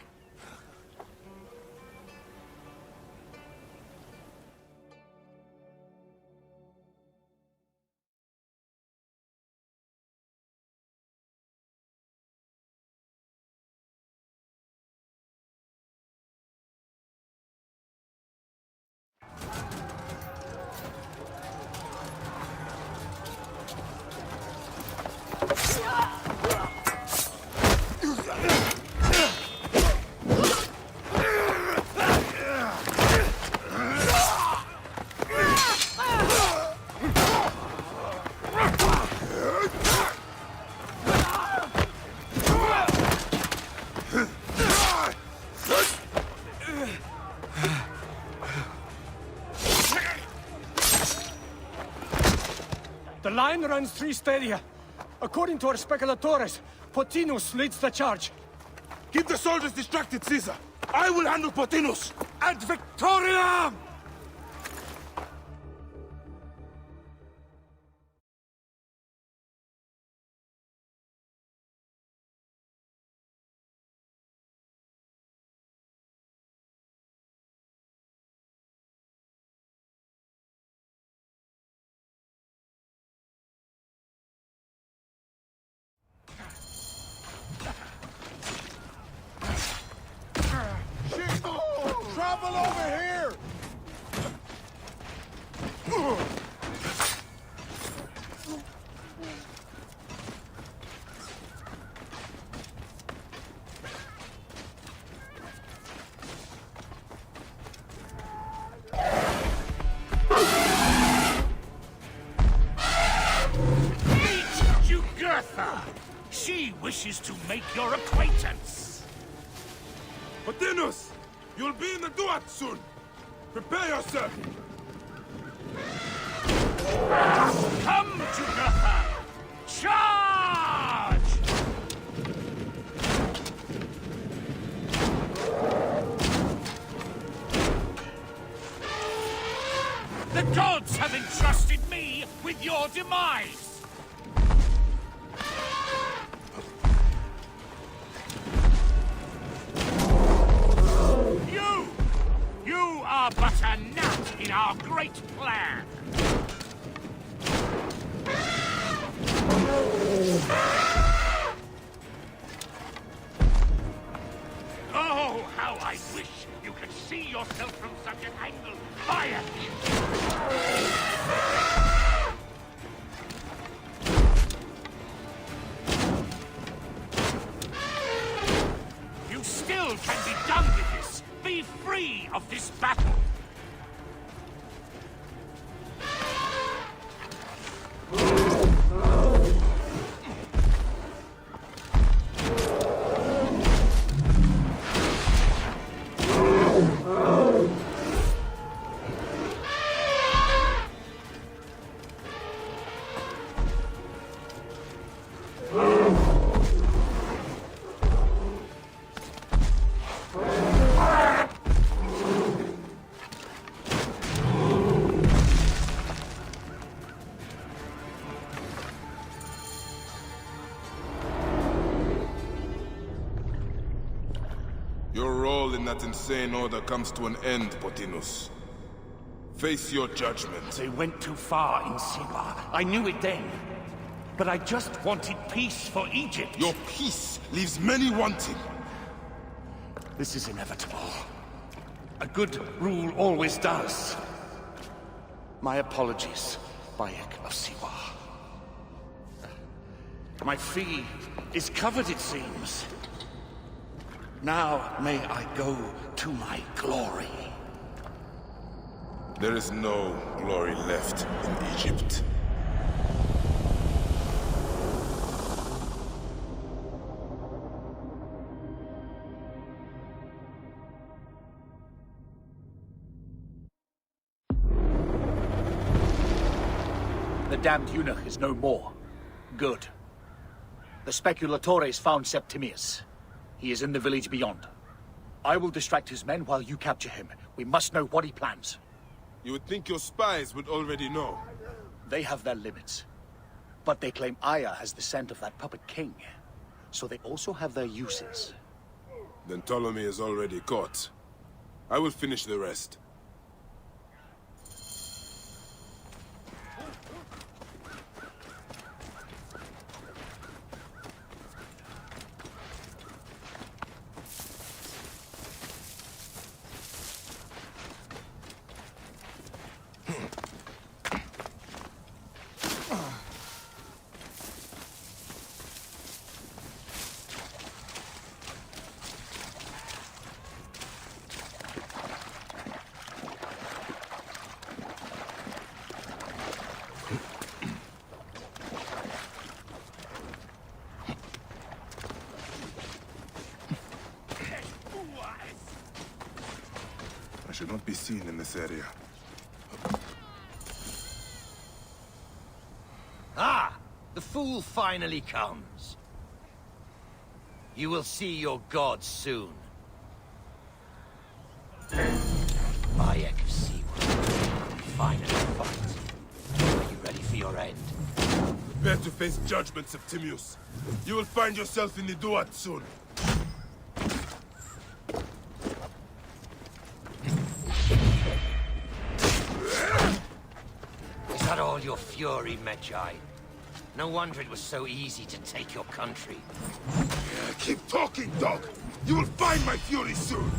The line runs 3 stadia. According to our speculatores, Potinus leads the charge. Keep the soldiers distracted, Caesar. I will handle Potinus. Ad Victoriam! Travel over here! Meet Jugurtha! She wishes to make your acquaintance! Potinus! You'll be in the Duat soon. Prepare yourself. Come, Jugurtha! Charge! The gods have entrusted me with your demise! You are but a gnat in our great plan! Oh, how I wish you could see yourself from such an angle! Fire! You still can be done with this! Be free of this battle! Your role in that insane order comes to an end, Potinus. Face your judgment. They went too far in Siwa. I knew it then. But I just wanted peace for Egypt. Your peace leaves many wanting. This is inevitable. A good rule always does. My apologies, Bayek of Siwa. My fee is covered, it seems. Now may I go to my glory. There is no glory left in Egypt. The damned eunuch is no more. Good. The speculatores found Septimius. He is in the village beyond. I will distract his men while you capture him. We must know what he plans. You would think your spies would already know. They have their limits. But they claim Aya has the scent of that puppet king. So they also have their uses. Then Ptolemy is already caught. I will finish the rest. I should not be seen in this area. Ah! The fool finally comes. You will see your gods soon. Bayek of Siwa. Finally fight. Are you ready for your end? Prepare to face judgment, Septimius. You will find yourself in the Duat soon. Is that all your fury, Medjay? No wonder it was so easy to take your country. Keep talking, dog! You will find my fury soon!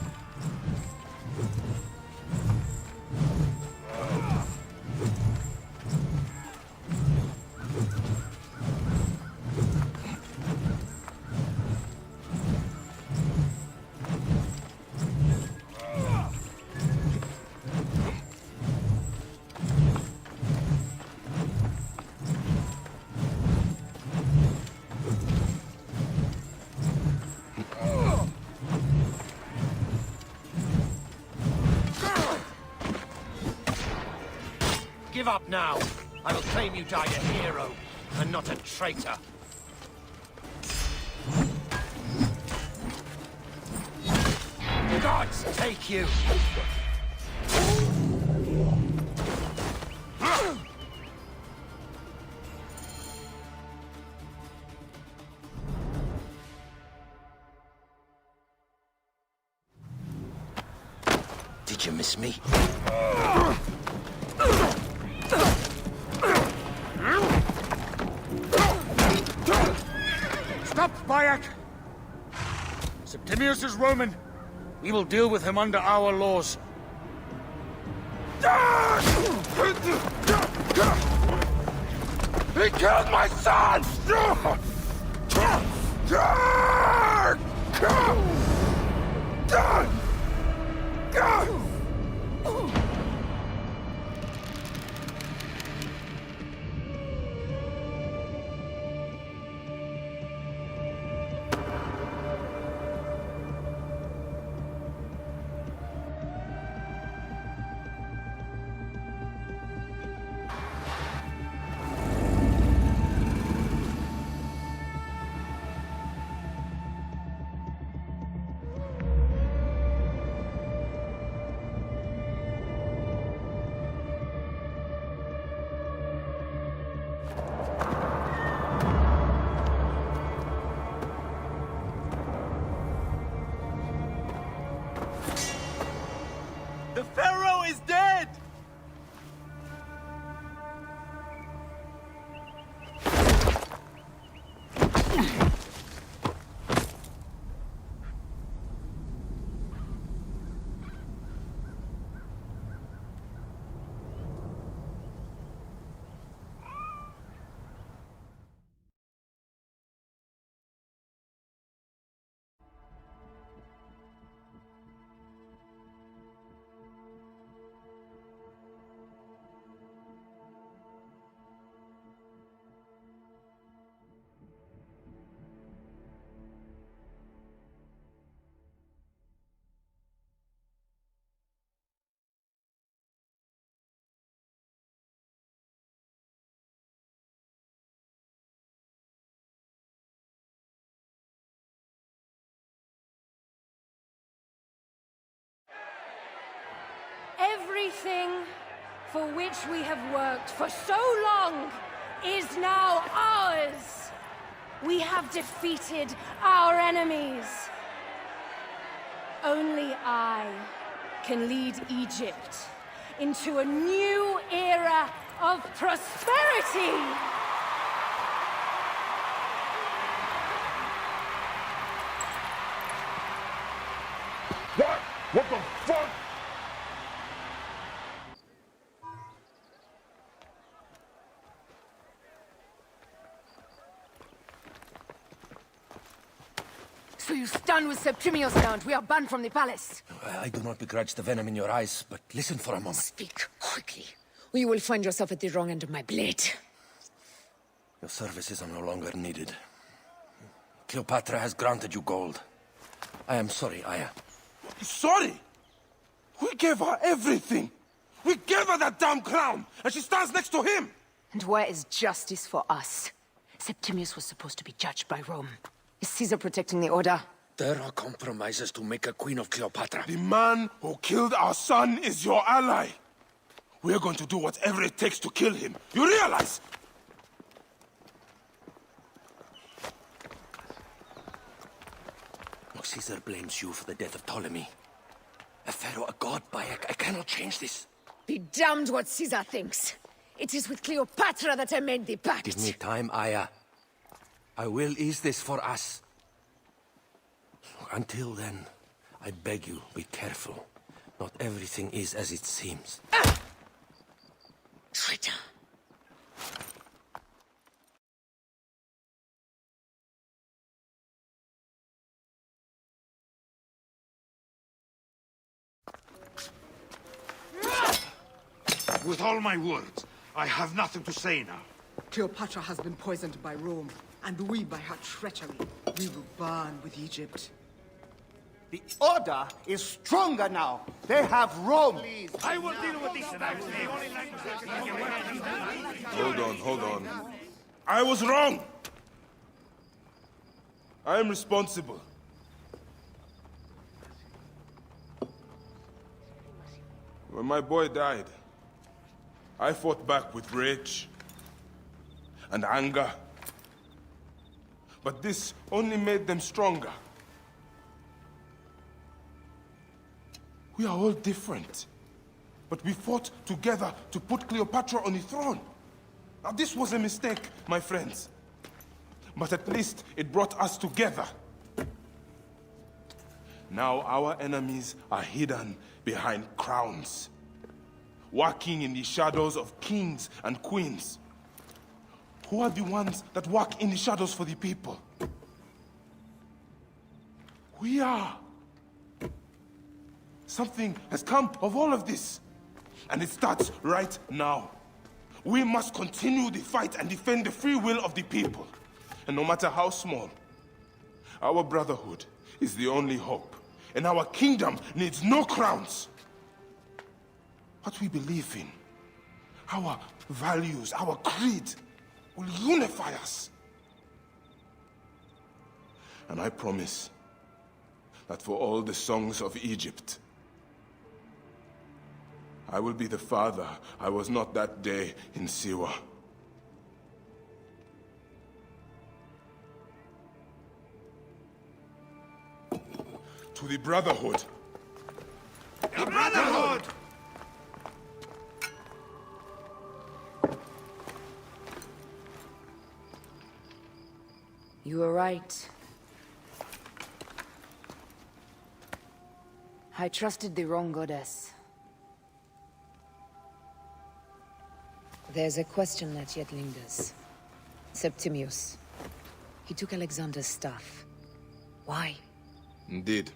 Give up now. I will claim you died a hero, and not a traitor. Gods take you! Did you miss me? Stop, Bayek! Septimius is Roman. We will deal with him under our laws. He killed my son! everything for which we have worked for so long is now ours. We have defeated our enemies. Only I can lead Egypt into a new era of prosperity. What? What the fuck? So you stand with Septimius now, and we are banned from the palace. I do not begrudge the venom in your eyes, but listen for a moment. Speak quickly, or you will find yourself at the wrong end of my blade. Your services are no longer needed. Cleopatra has granted you gold. I am sorry, Aya. Sorry? We gave her everything. We gave her that damn crown, and she stands next to him. And where is justice for us? Septimius was supposed to be judged by Rome. Is Caesar protecting the order? There are compromises to make a queen of Cleopatra. The man who killed our son is your ally. We're going to do whatever it takes to kill him. You realize? Caesar blames you for the death of Ptolemy. A pharaoh, a god, Bayek. I cannot change this. Be damned what Caesar thinks. It is with Cleopatra that I made the pact. Give me time, Aya. I will ease this for us. Until then, I beg you, be careful. Not everything is as it seems. Traitor. With all my words, I have nothing to say now. Cleopatra has been poisoned by Rome, and we by her treachery. We will burn with Egypt. The order is stronger now. They have Rome. I will deal with this. Hold on. I was wrong. I am responsible. When my boy died, I fought back with rage and anger. But this only made them stronger. We are all different. But we fought together to put Cleopatra on the throne. Now this was a mistake, my friends. But at least it brought us together. Now our enemies are hidden behind crowns, working in the shadows of kings and queens. Who are the ones that work in the shadows for the people? We are. Something has come of all of this, and it starts right now. We must continue the fight and defend the free will of the people. And no matter how small, our brotherhood is the only hope, and our kingdom needs no crowns. What we believe in, our values, our creed, will unify us. And I promise that for all the songs of Egypt, I will be the father I was not that day in Siwa. To the Brotherhood. The Brotherhood! You were right. I trusted the wrong goddess. There's a question that yet lingers. Septimius. He took Alexander's staff. Why? Indeed.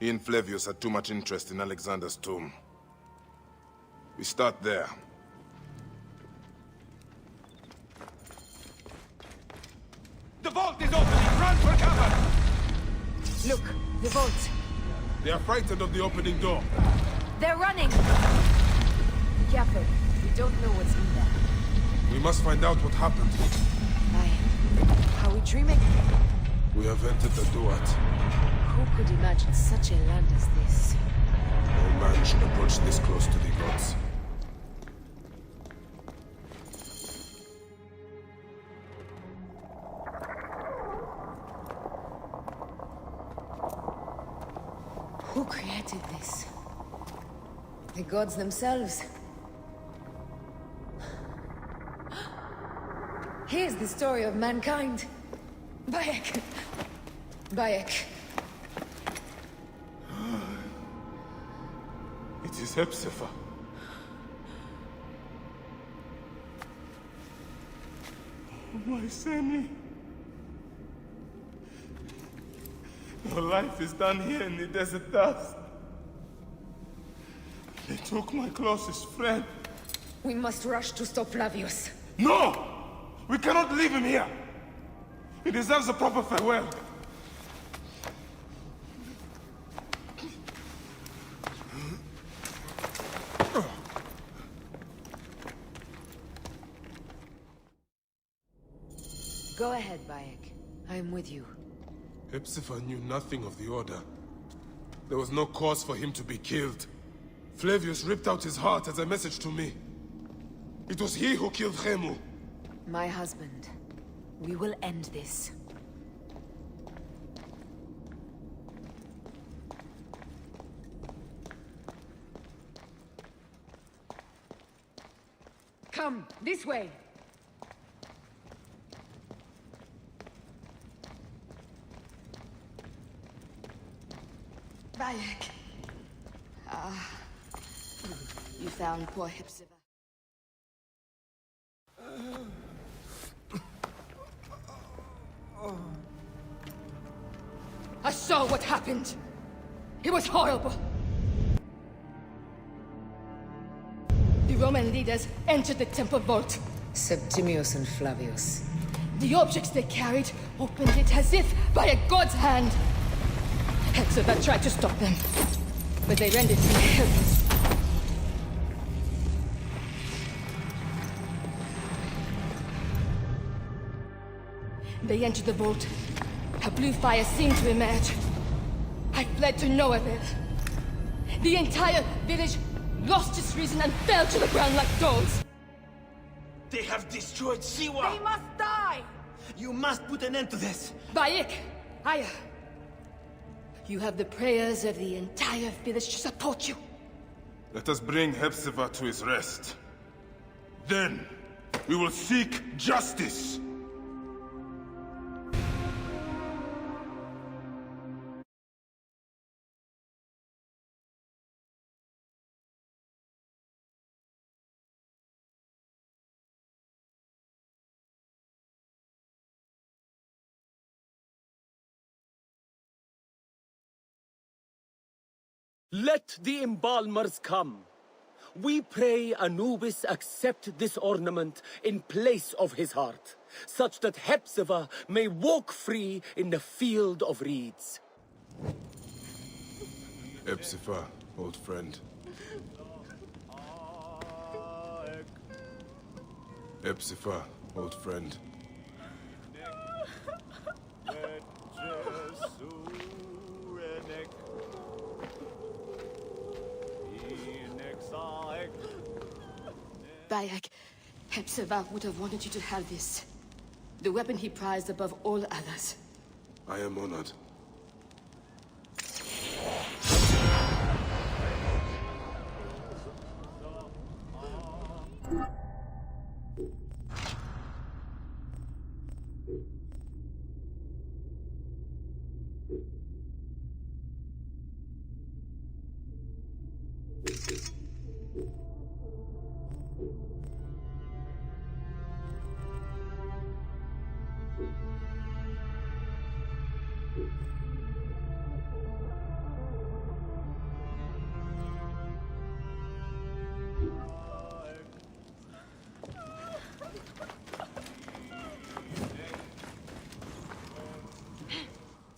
He and Flavius had too much interest in Alexander's tomb. We start there. The vault is opening! Run for cover! Look, the vault. They are frightened of the opening door. They're running! Be careful. We don't know what's in there. We must find out what happened. Are we dreaming? We have entered the Duat. Who could imagine such a land as this? No man should approach this close to the gods. Who created this? The gods themselves. Here's the story of mankind. Bayek. Bayek. It is Hepzibah. Oh, my Sammy. Your life is done here in the desert dust. They took my closest friend. We must rush to stop Flavius. No! We cannot leave him here! He deserves a proper farewell. Go ahead, Bayek. I am with you. Hepzibah knew nothing of the Order. There was no cause for him to be killed. Flavius ripped out his heart as a message to me. It was he who killed Khemu. My husband. We will end this. Come, this way! Bayek. You found poor Hepzibah. I saw what happened. It was horrible. The Roman leaders entered the temple vault. Septimius and Flavius. The objects they carried opened it as if by a god's hand. Hepzibah tried to stop them, but they rendered him helpless. They entered the vault. A blue fire seemed to emerge. I fled to no avail. The entire village lost its reason and fell to the ground like dogs. They have destroyed Siwa! They must die! You must put an end to this! Bayek! Aya! You have the prayers of the entire village to support you. Let us bring Hepzibah to his rest. Then, we will seek justice! Let the embalmers come. We pray Anubis accept this ornament in place of his heart, such that Hepzibah may walk free in the field of reeds. Hepzibah, old friend. Hepzibah, old friend. Bayek, Hepzibah would have wanted you to have this. The weapon he prized above all others. I am honored.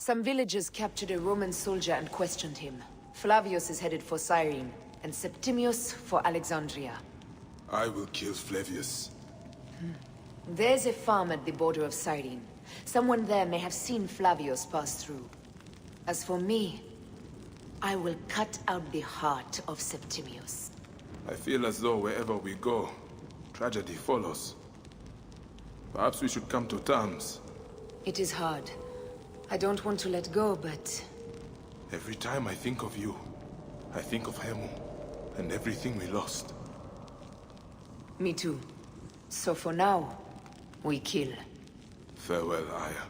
Some villagers captured a Roman soldier and questioned him. Flavius is headed for Cyrene, and Septimius for Alexandria. I will kill Flavius. There's a farm at the border of Cyrene. Someone there may have seen Flavius pass through. As for me, I will cut out the heart of Septimius. I feel as though wherever we go, tragedy follows. Perhaps we should come to terms. It is hard. I don't want to let go, but... Every time I think of you, I think of Hemu, and everything we lost. Me too. So for now, we kill. Farewell, Aya.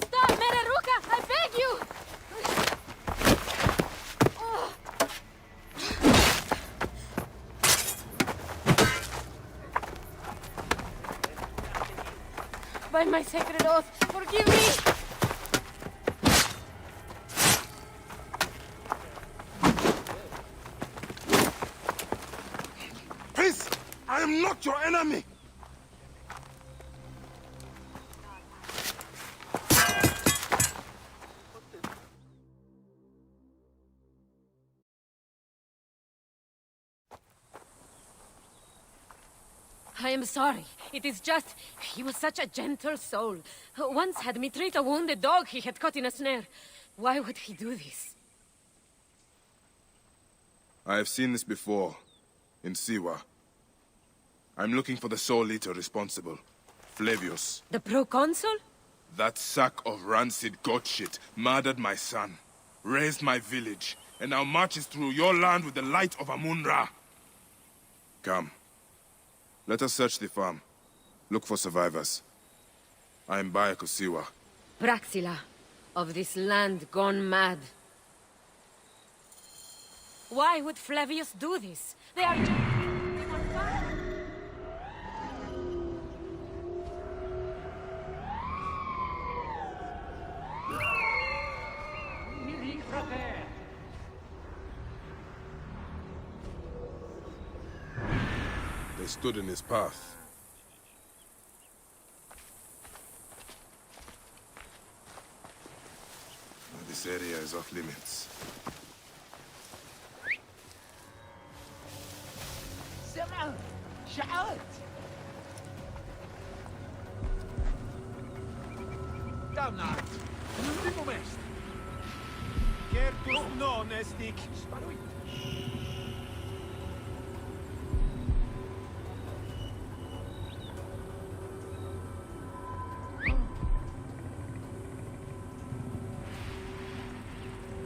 Stop, Meraruka! I beg you! By my sacred oath, forgive me! Prince, I am not your enemy! I am sorry. It is just... he was such a gentle soul. Once had me treat a wounded dog he had caught in a snare. Why would he do this? I have seen this before, in Siwa. I'm looking for the Soul Eater responsible, Flavius. The proconsul? That sack of rancid goat shit murdered my son, raised my village, and now marches through your land with the light of Amun-Ra. Come. Let us search the farm. Look for survivors. I am Bayek of Siwa. Praxila, of this land gone mad. Why would Flavius do this? They are... They stood in his path. This area is off limits. سمع شعرت Damnat! L'ultimo mestre! Certus non estic!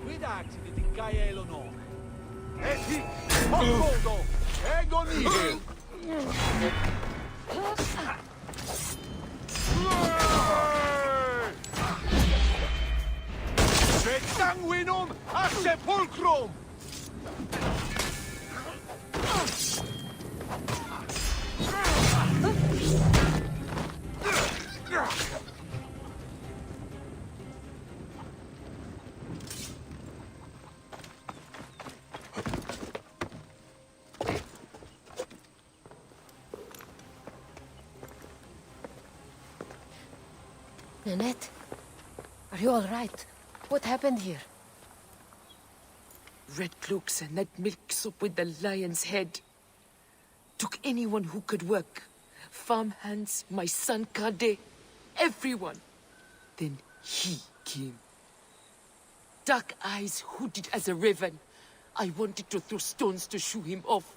Guidati di Gaia e l'onore! Eti! Occordo! Ego nihil! Se sanguinum a sepulcrum! Nanette? Are you all right? What happened here? Red cloaks and that milk soup with the lion's head. Took anyone who could work. Farmhands, my son Kade, everyone. Then he came. Dark eyes hooded as a raven. I wanted to throw stones to shoo him off.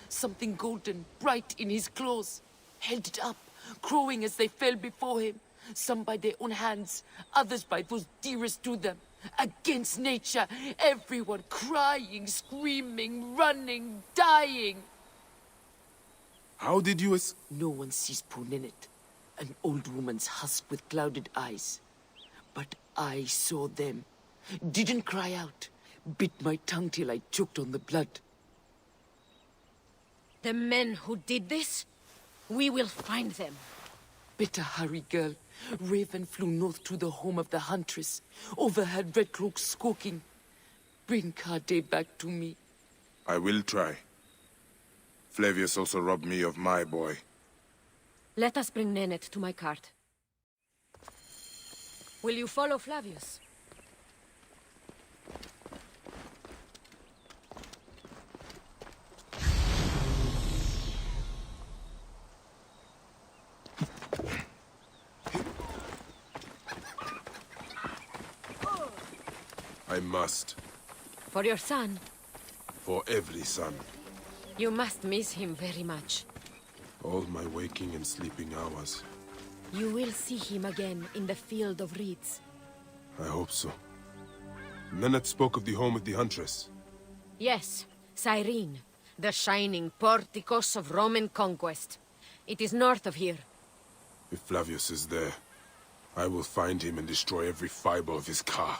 Something golden, bright in his claws. Held it up, crowing as they fell before him. Some by their own hands, others by those dearest to them. Against nature, everyone crying, screaming, running, dying. How did you No one sees Puninit, an old woman's husk with clouded eyes. But I saw them. Didn't cry out. Bit my tongue till I choked on the blood. The men who did this? We will find them. Better hurry, girl. Raven flew north to the home of the Huntress. Overheard Red Cloak squawking. Bring Kade back to me. I will try. Flavius also robbed me of my boy. Let us bring Nennet to my cart. Will you follow Flavius? I must. For your son? For every son. You must miss him very much. All my waking and sleeping hours. You will see him again in the Field of Reeds. I hope so. Nennet spoke of the home of the Huntress. Yes, Cyrene, the shining porticos of Roman conquest. It is north of here. If Flavius is there, I will find him and destroy every fiber of his car.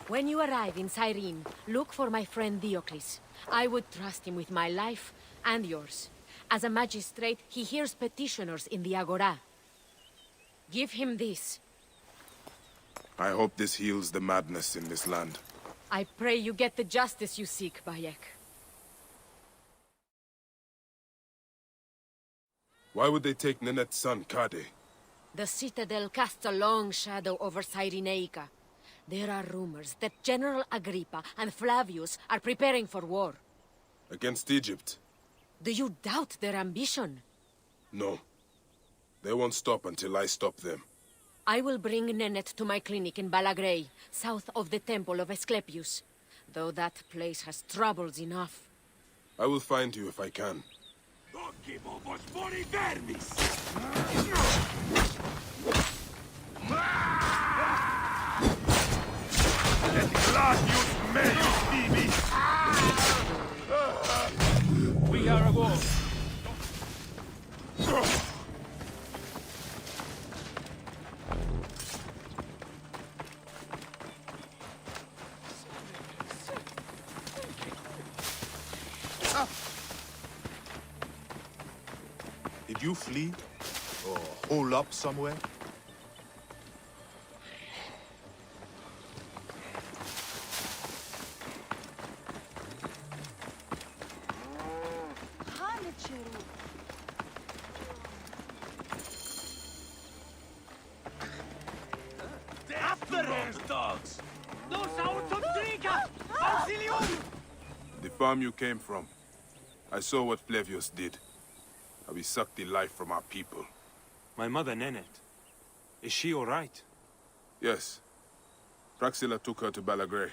When you arrive in Cyrene, look for my friend Diocles. I would trust him with my life and yours. As a magistrate, he hears petitioners in the Agora. Give him this. I hope this heals the madness in this land. I pray you get the justice you seek, Bayek. Why would they take Nenet's son, Kade? The citadel casts a long shadow over Cyrenaica. There are rumors that General Agrippa and Flavius are preparing for war. Against Egypt? Do you doubt their ambition? No. They won't stop until I stop them. I will bring Nennet to my clinic in Balagrey, south of the Temple of Asclepius. Though that place has troubles enough. I will find you if I can. We are a war. Did you flee? Or hole up somewhere? After those dogs! Those out of Driga! Auxilium! The farm you came from. I saw what Flavius did. How he sucked the life from our people. My mother, Nennet. Is she all right? Yes. Praxilla took her to Balagrey.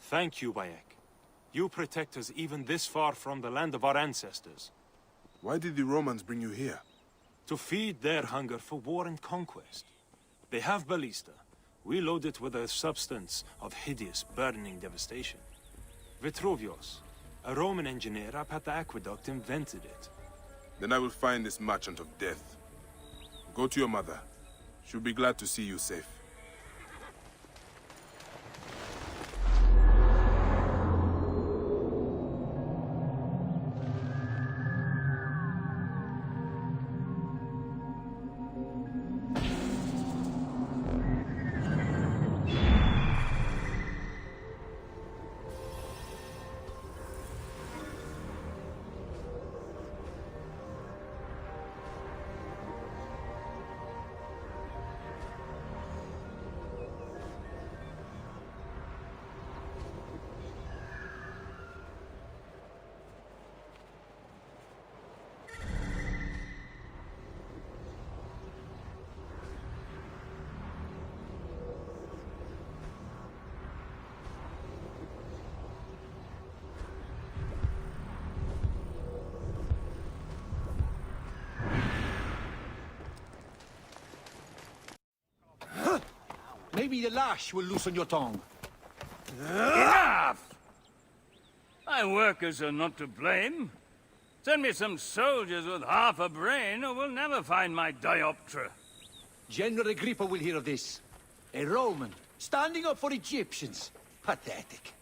Thank you, Bayek. You protect us even this far from the land of our ancestors. Why did the Romans bring you here? To feed their hunger for war and conquest. They have ballista. We load it with a substance of hideous, burning devastation. Vitruvius, a Roman engineer up at the aqueduct, invented it. Then I will find this merchant of death. Go to your mother. She'll be glad to see you safe. Maybe the lash will loosen your tongue. Enough! My workers are not to blame. Send me some soldiers with half a brain, or we'll never find my dioptra. General Agrippa will hear of this. A Roman, standing up for Egyptians. Pathetic.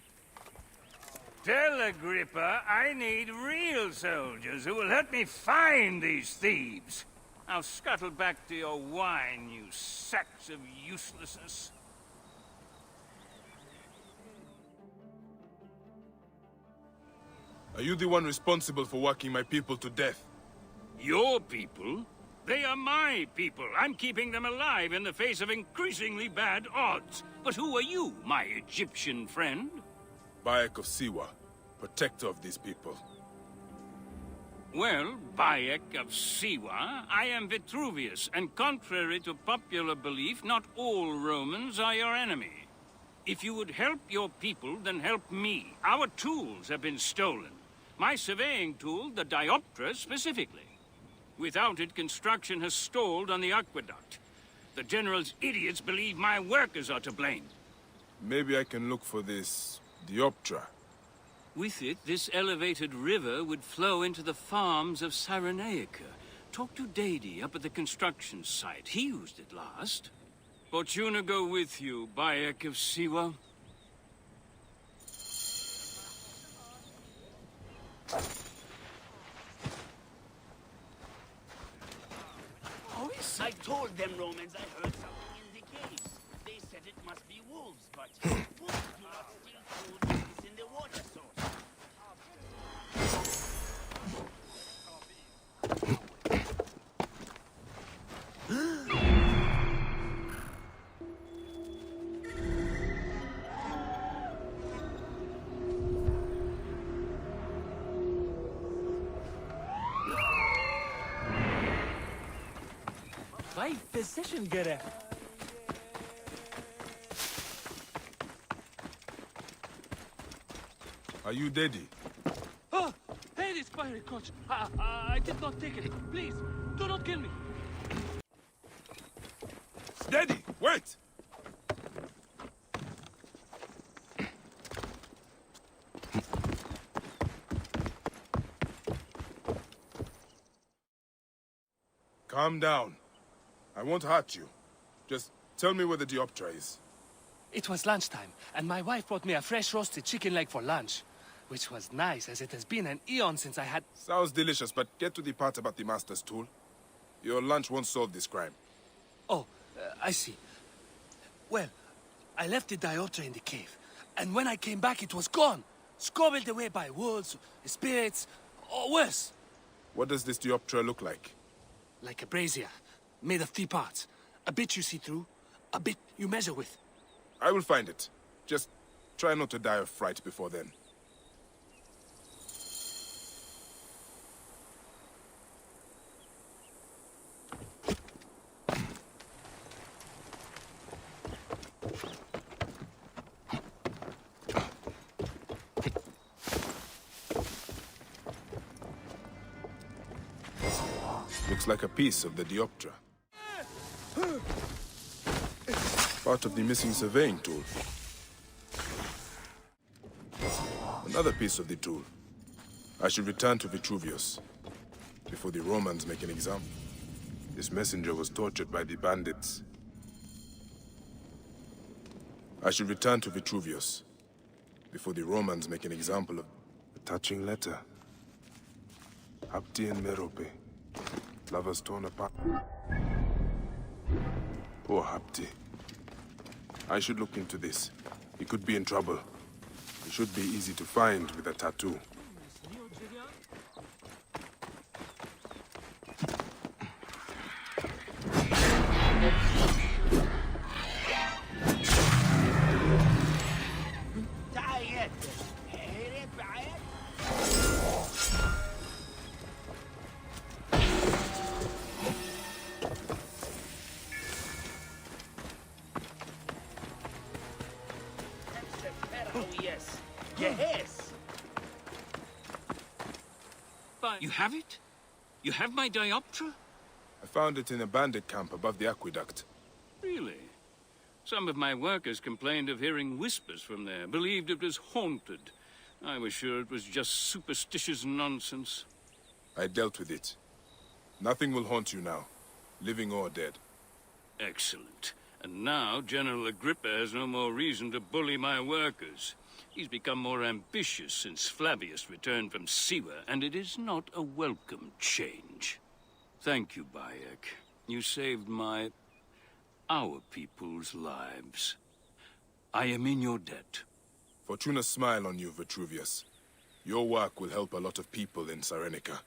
Tell Agrippa I need real soldiers who will help me find these thieves. Now scuttle back to your wine, you sacks of uselessness. Are you the one responsible for working my people to death? Your people? They are my people. I'm keeping them alive in the face of increasingly bad odds. But who are you, my Egyptian friend? Bayek of Siwa, protector of these people. Well, Bayek of Siwa, I am Vitruvius, and contrary to popular belief, not all Romans are your enemy. If you would help your people, then help me. Our tools have been stolen. My surveying tool, the dioptra, specifically. Without it, construction has stalled on the aqueduct. The General's idiots believe my workers are to blame. Maybe I can look for this dioptra. With it, this elevated river would flow into the farms of Cyrenaica. Talk to Dady up at the construction site. He used it last. Fortuna go with you, Bayek of Siwa. I told them Romans I heard something in the cave. They said it must be wolves, but wolves do not steal food that is in the water source. Vay physician göre. Are you Daddy? Oh, hey, this fiery coach. I did not take it. Please, do not kill me. Daddy, wait! Calm down. I won't hurt you. Just tell me where the dioptra is. It was lunchtime, and my wife brought me a fresh roasted chicken leg for lunch. Which was nice, as it has been an eon since I had... Sounds delicious, but get to the part about the Master's tool. Your lunch won't solve this crime. Oh, I see. Well, I left the dioptra in the cave, and when I came back it was gone. Scobbled away by wolves, spirits, or worse. What does this dioptra look like? Like a brazier, made of 3 parts. A bit you see through, a bit you measure with. I will find it. Just try not to die of fright before then. Looks like a piece of the dioptra. Part of the missing surveying tool. Another piece of the tool. I should return to Vitruvius before the Romans make an example. This messenger was tortured by the bandits. I should return to Vitruvius before the Romans make an example of a touching letter. Hapti and Merope, lovers torn apart. Poor Hapti. I should look into this. He could be in trouble. He should be easy to find with a tattoo. You have it? You have my dioptra? I found it in a bandit camp above the aqueduct. Really? Some of my workers complained of hearing whispers from there, believed it was haunted. I was sure it was just superstitious nonsense. I dealt with it. Nothing will haunt you now, living or dead. Excellent. And now General Agrippa has no more reason to bully my workers. He's become more ambitious since Flavius returned from Siwa, and it is not a welcome change. Thank you, Bayek. You saved our people's lives. I am in your debt. Fortuna smile on you, Vitruvius. Your work will help a lot of people in Cyrenica.